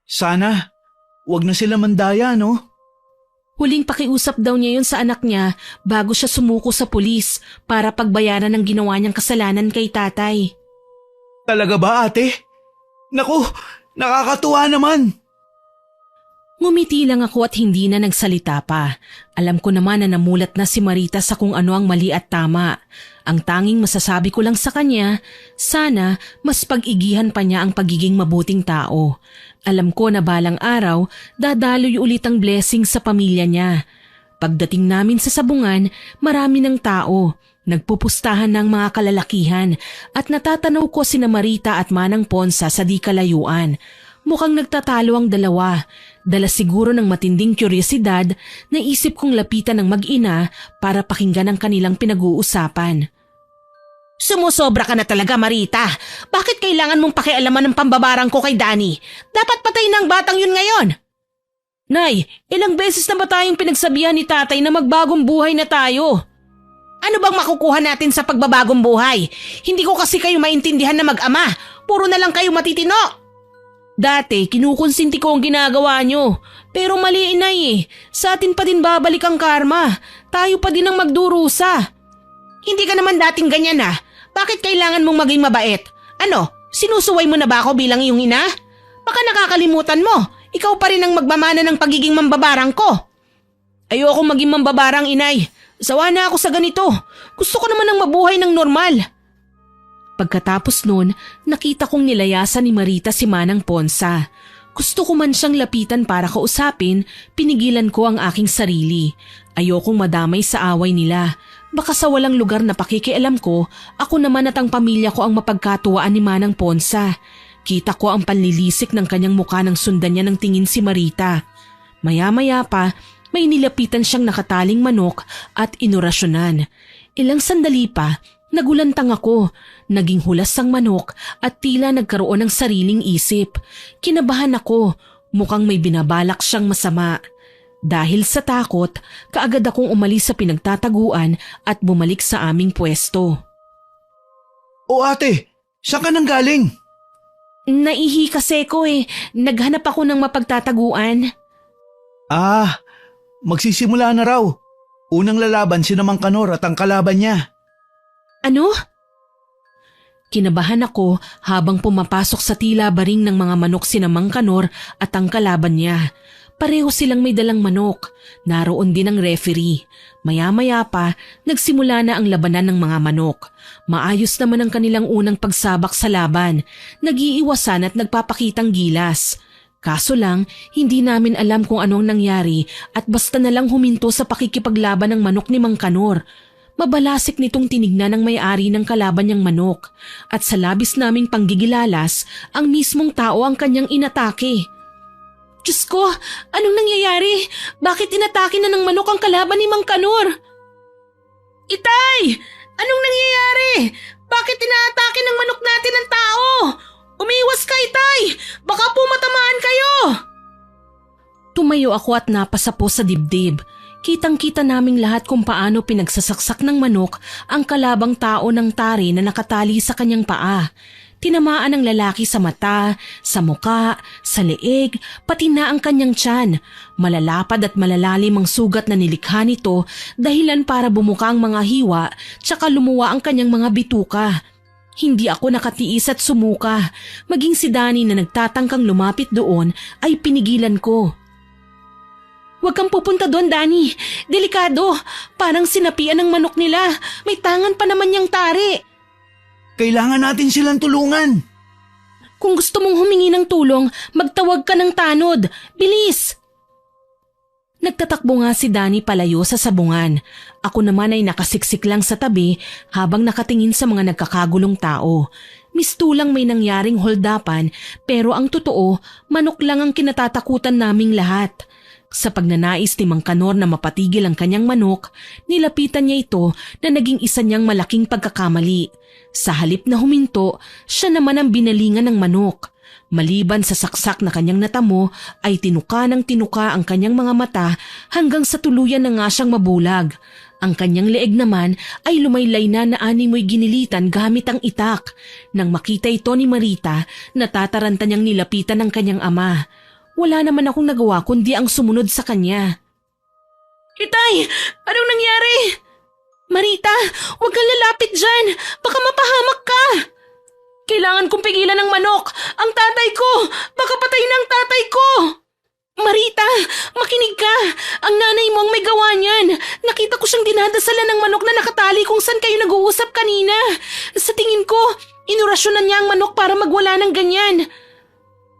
Sana, wag na sila mandaya no? Huling pakiusap daw niya yun sa anak niya bago siya sumuko sa pulis para pagbayaran ng ginawa niyang kasalanan kay tatay. Talaga ba ate? Naku, nakakatuwa naman. Ngumiti lang ako at hindi na nagsalita pa. Alam ko naman na namulat na si Marita sa kung ano ang mali at tama. Ang tanging masasabi ko lang sa kanya, sana mas pag-igihan pa niya ang pagiging mabuting tao. Alam ko na balang araw, dadaloy ulit ang blessing sa pamilya niya. Pagdating namin sa sabungan, marami ng tao. Nagpupustahan ng mga kalalakihan at natatanaw ko sina Marita at Manang Ponsa sa di kalayuan. Mukhang nagtatalo ang dalawa. Dala siguro ng matinding kuryosidad, naisip kong lapitan ng mag-ina para pakinggan ang kanilang pinag-uusapan. Sumusobra ka na talaga, Marita. Bakit kailangan mong pakialaman ng pambabarang ko kay Danny? Dapat patay na ang batang yun ngayon. Nay, ilang beses na ba tayong pinagsabihan ni tatay na magbagong buhay na tayo? Ano bang makukuha natin sa pagbabagong buhay? Hindi ko kasi kayo maintindihan na mag-ama. Puro na lang kayo matitino. Dati, kinukonsinti ko ang ginagawa nyo. Pero mali inay eh. Sa atin pa din babalik ang karma. Tayo pa din ang magdurusa. Hindi ka naman dating ganyan ah. Bakit kailangan mong maging mabait? Ano, sinusuway mo na ba ako bilang iyong ina? Baka nakakalimutan mo. Ikaw pa rin ang magmamana ng pagiging mambabarang ko. Ayoko maging mambabarang inay. Sawa na ako sa ganito. Gusto ko naman ng mabuhay ng normal. Pagkatapos nun, nakita kong nilayasan ni Marita si Manang Ponsa. Gusto ko man siyang lapitan para kausapin, pinigilan ko ang aking sarili. Ayokong madamay sa away nila. Baka sa walang lugar na pakikialam ko, ako naman at ang pamilya ko ang mapagkatuwaan ni Manang Ponsa. Kita ko ang panlilisik ng kanyang mukha nang sundan niya ng tingin si Marita. Maya-maya pa, may nilapitan siyang nakataling manok at inorasyonan. Ilang sandali pa, nagulantang ako. Naging hulas ang manok at tila nagkaroon ng sariling isip. Kinabahan ako, mukhang may binabalak siyang masama. Dahil sa takot, kaagad akong umalis sa pinagtataguan at bumalik sa aming pwesto. O ate, saan ka nang galing? Naihi kasi ko eh, naghanap ako ng mapagtataguan. Ah, magsisimula na raw. Unang lalaban si Mang Kanor at ang kalaban niya. Ano? Kinabahan ako habang pumapasok sa tila baring ng mga manok si Mang Kanor at ang kalaban niya. Pareho silang may dalang manok. Naroon din ang referee. Maya-maya pa, nagsimula na ang labanan ng mga manok. Maayos naman ang kanilang unang pagsabak sa laban. Nag-iiwasan at nagpapakitang gilas. Kaso lang, hindi namin alam kung anong nangyari at basta na lang huminto sa pakikipaglaban ng manok ni Mang Kanor. Mabalasik nitong tinignan ng may-ari ng kalaban niyang manok at sa labis naming panggigilalas, ang mismong tao ang kanyang inatake. Diyos ko, anong nangyayari? Bakit inatake na ng manok ang kalaban ni Mang Kanor? Itay! Anong nangyayari? Bakit inaatake ng manok natin ang tao? Umiwas ka, Itay! Baka po matamaan kayo! Tumayo ako at napasa po sa dibdib. Kitang-kita naming lahat kung paano pinagsasaksak ng manok ang kalabang tao ng tari na nakatali sa kanyang paa. Tinamaan ng lalaki sa mata, sa muka, sa leeg, pati na ang kanyang tiyan. Malalapad at malalalim ang sugat na nilikha nito dahilan para bumuka ang mga hiwa tsaka lumuwa ang kanyang mga bituka. Hindi ako nakatiis at sumuka. Maging si Danny na nagtatangkang lumapit doon ay pinigilan ko. Huwag kang pupunta doon, Danny. Delikado. Parang sinapian ng manok nila. May tangan pa naman yung tari. Kailangan natin silang tulungan. Kung gusto mong humingi ng tulong, magtawag ka ng tanod. Bilis! Nagtatakbo nga si Danny palayo sa sabungan. Ako naman ay nakasiksik lang sa tabi habang nakatingin sa mga nagkakagulong tao. Mistulang may nangyaring holdapan pero ang totoo, manok lang ang kinatatakutan naming lahat. Sa pagnanais ni Mang Kanor na mapatigil ang kanyang manok, nilapitan niya ito na naging isa niyang malaking pagkakamali. Sa halip na huminto, siya naman ang binalingan ng manok. Maliban sa saksak na kanyang natamo ay tinuka ng tinuka ang kanyang mga mata hanggang sa tuluyan na nga siyang mabulag. Ang kanyang leeg naman ay lumaylay na animoy ginilitan gamit ang itak. Nang makita ito ni Marita, natataranta niyang nilapitan ng kanyang ama. Wala naman akong nagawa kundi ang sumunod sa kanya. Itay! Anong nangyari? Marita, huwag kang lalapit dyan! Baka mapahamak ka! Kailangan kong pigilan ng manok! Ang tatay ko! Baka patayin ang tatay ko! Marita, makinig ka! Ang nanay mo ang may gawa niyan! Nakita ko siyang dinadasalan ng manok na nakatali kung saan kayo nag-uusap kanina! Sa tingin ko, inurasyonan niya ang manok para magwala ng ganyan!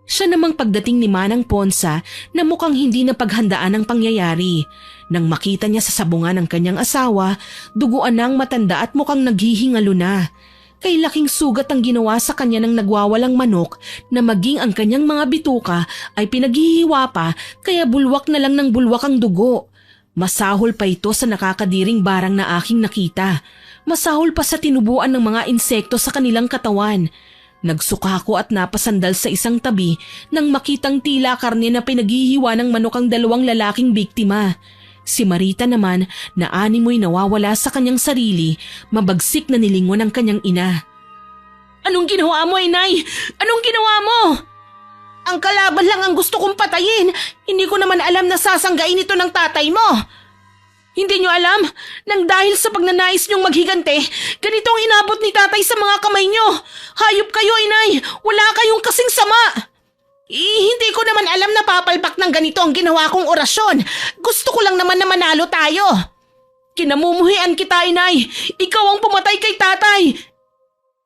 Siya namang pagdating ni Manang Ponsa na mukhang hindi na paghandaan ang pangyayari. Nang makita niya sa sabungan ng kanyang asawa, duguan na ang matanda at mukhang naghihingalo na. Kay laking sugat ang ginawa sa kanya ng nagwawalang manok na maging ang kanyang mga bituka ay pinaghihiwa pa kaya bulwak na lang ng bulwak ang dugo. Masahol pa ito sa nakakadiring barang na aking nakita. Masahol pa sa tinubuan ng mga insekto sa kanilang katawan. Nagsuka ko at napasandal sa isang tabi nang makitang tila karne na pinaghihiwa ng manok ang dalawang lalaking biktima. Si Marita naman na animoy nawawala sa kanyang sarili, mabagsik na nilingon ang kanyang ina. Anong ginawa mo, inay? Anong ginawa mo? Ang kalaban lang ang gusto kong patayin. Hindi ko naman alam na sasanggain ito ng tatay mo. Hindi nyo alam? Nang dahil sa pagnanais nyong maghigante, ganito ang inabot ni tatay sa mga kamay nyo. Hayop kayo, inay. Wala kayong kasing sama. Hindi ko naman alam na papalpak ng ganito ang ginawa kong orasyon. Gusto ko lang naman na manalo tayo. Kinamumuhian kita, inay. Ikaw ang pumatay kay tatay.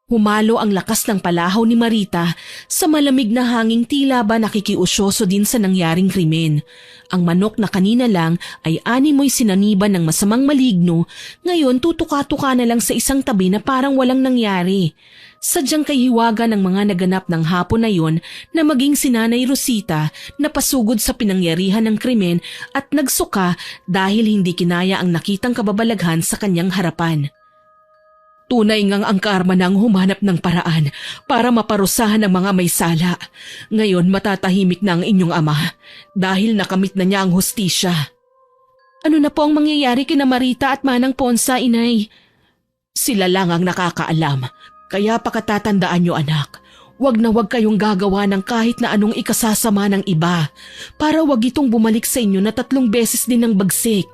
Humalo ang lakas ng palahaw ni Marita sa malamig na hanging tila ba nakikiusyoso din sa nangyaring krimen. Ang manok na kanina lang ay animoy sinaniban ng masamang maligno, ngayon tutuka-tuka na lang sa isang tabi na parang walang nangyari. Sadyang kahiwaga ng mga naganap ng hapon na yon na maging si Nanay Rosita na pasugod sa pinangyarihan ng krimen at nagsuka dahil hindi kinaya ang nakitang kababalaghan sa kanyang harapan. Tunay ngang ang karma nang humanap ng paraan para maparusahan ang mga may sala. Ngayon matatahimik na ang inyong ama dahil nakamit na niya ang hustisya. Ano na po ang mangyayari kina Marita at Manang Ponsa, inay? Sila lang ang nakakaalam. Kaya pakatatandaan niyo, anak. Huwag na huwag kayong gagawa ng kahit na anong ikasasama ng iba para huwag itong bumalik sa inyo na 3 beses din ng bagsik.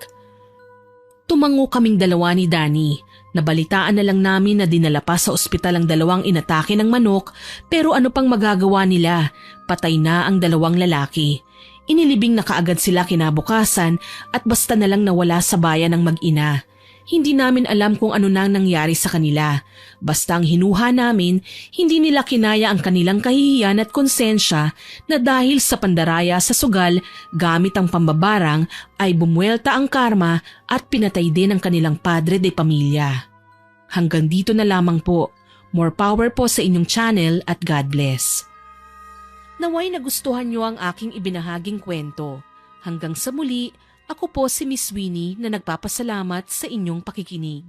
Tumango kaming dalawa ni Danny. Nabalitaan na lang namin na dinala pa sa ospital ang 2 inatake ng manok pero ano pang magagawa nila? Patay na ang 2 lalaki. Inilibing na kaagad sila kinabukasan at basta na lang nawala sa bayan ng mag-ina. Hindi namin alam kung ano nang nangyari sa kanila. Basta ang hinuha namin, hindi nila kinaya ang kanilang kahihiyan at konsensya na dahil sa pandaraya sa sugal gamit ang pambabarang ay bumuelta ang karma at pinatay din ang kanilang padre de pamilya. Hanggang dito na lamang po. More power po sa inyong channel at God bless. Naway nagustuhan niyo ang aking ibinahaging kwento. Hanggang sa muli, ako po si Miss Winnie na nagpapasalamat sa inyong pakikinig.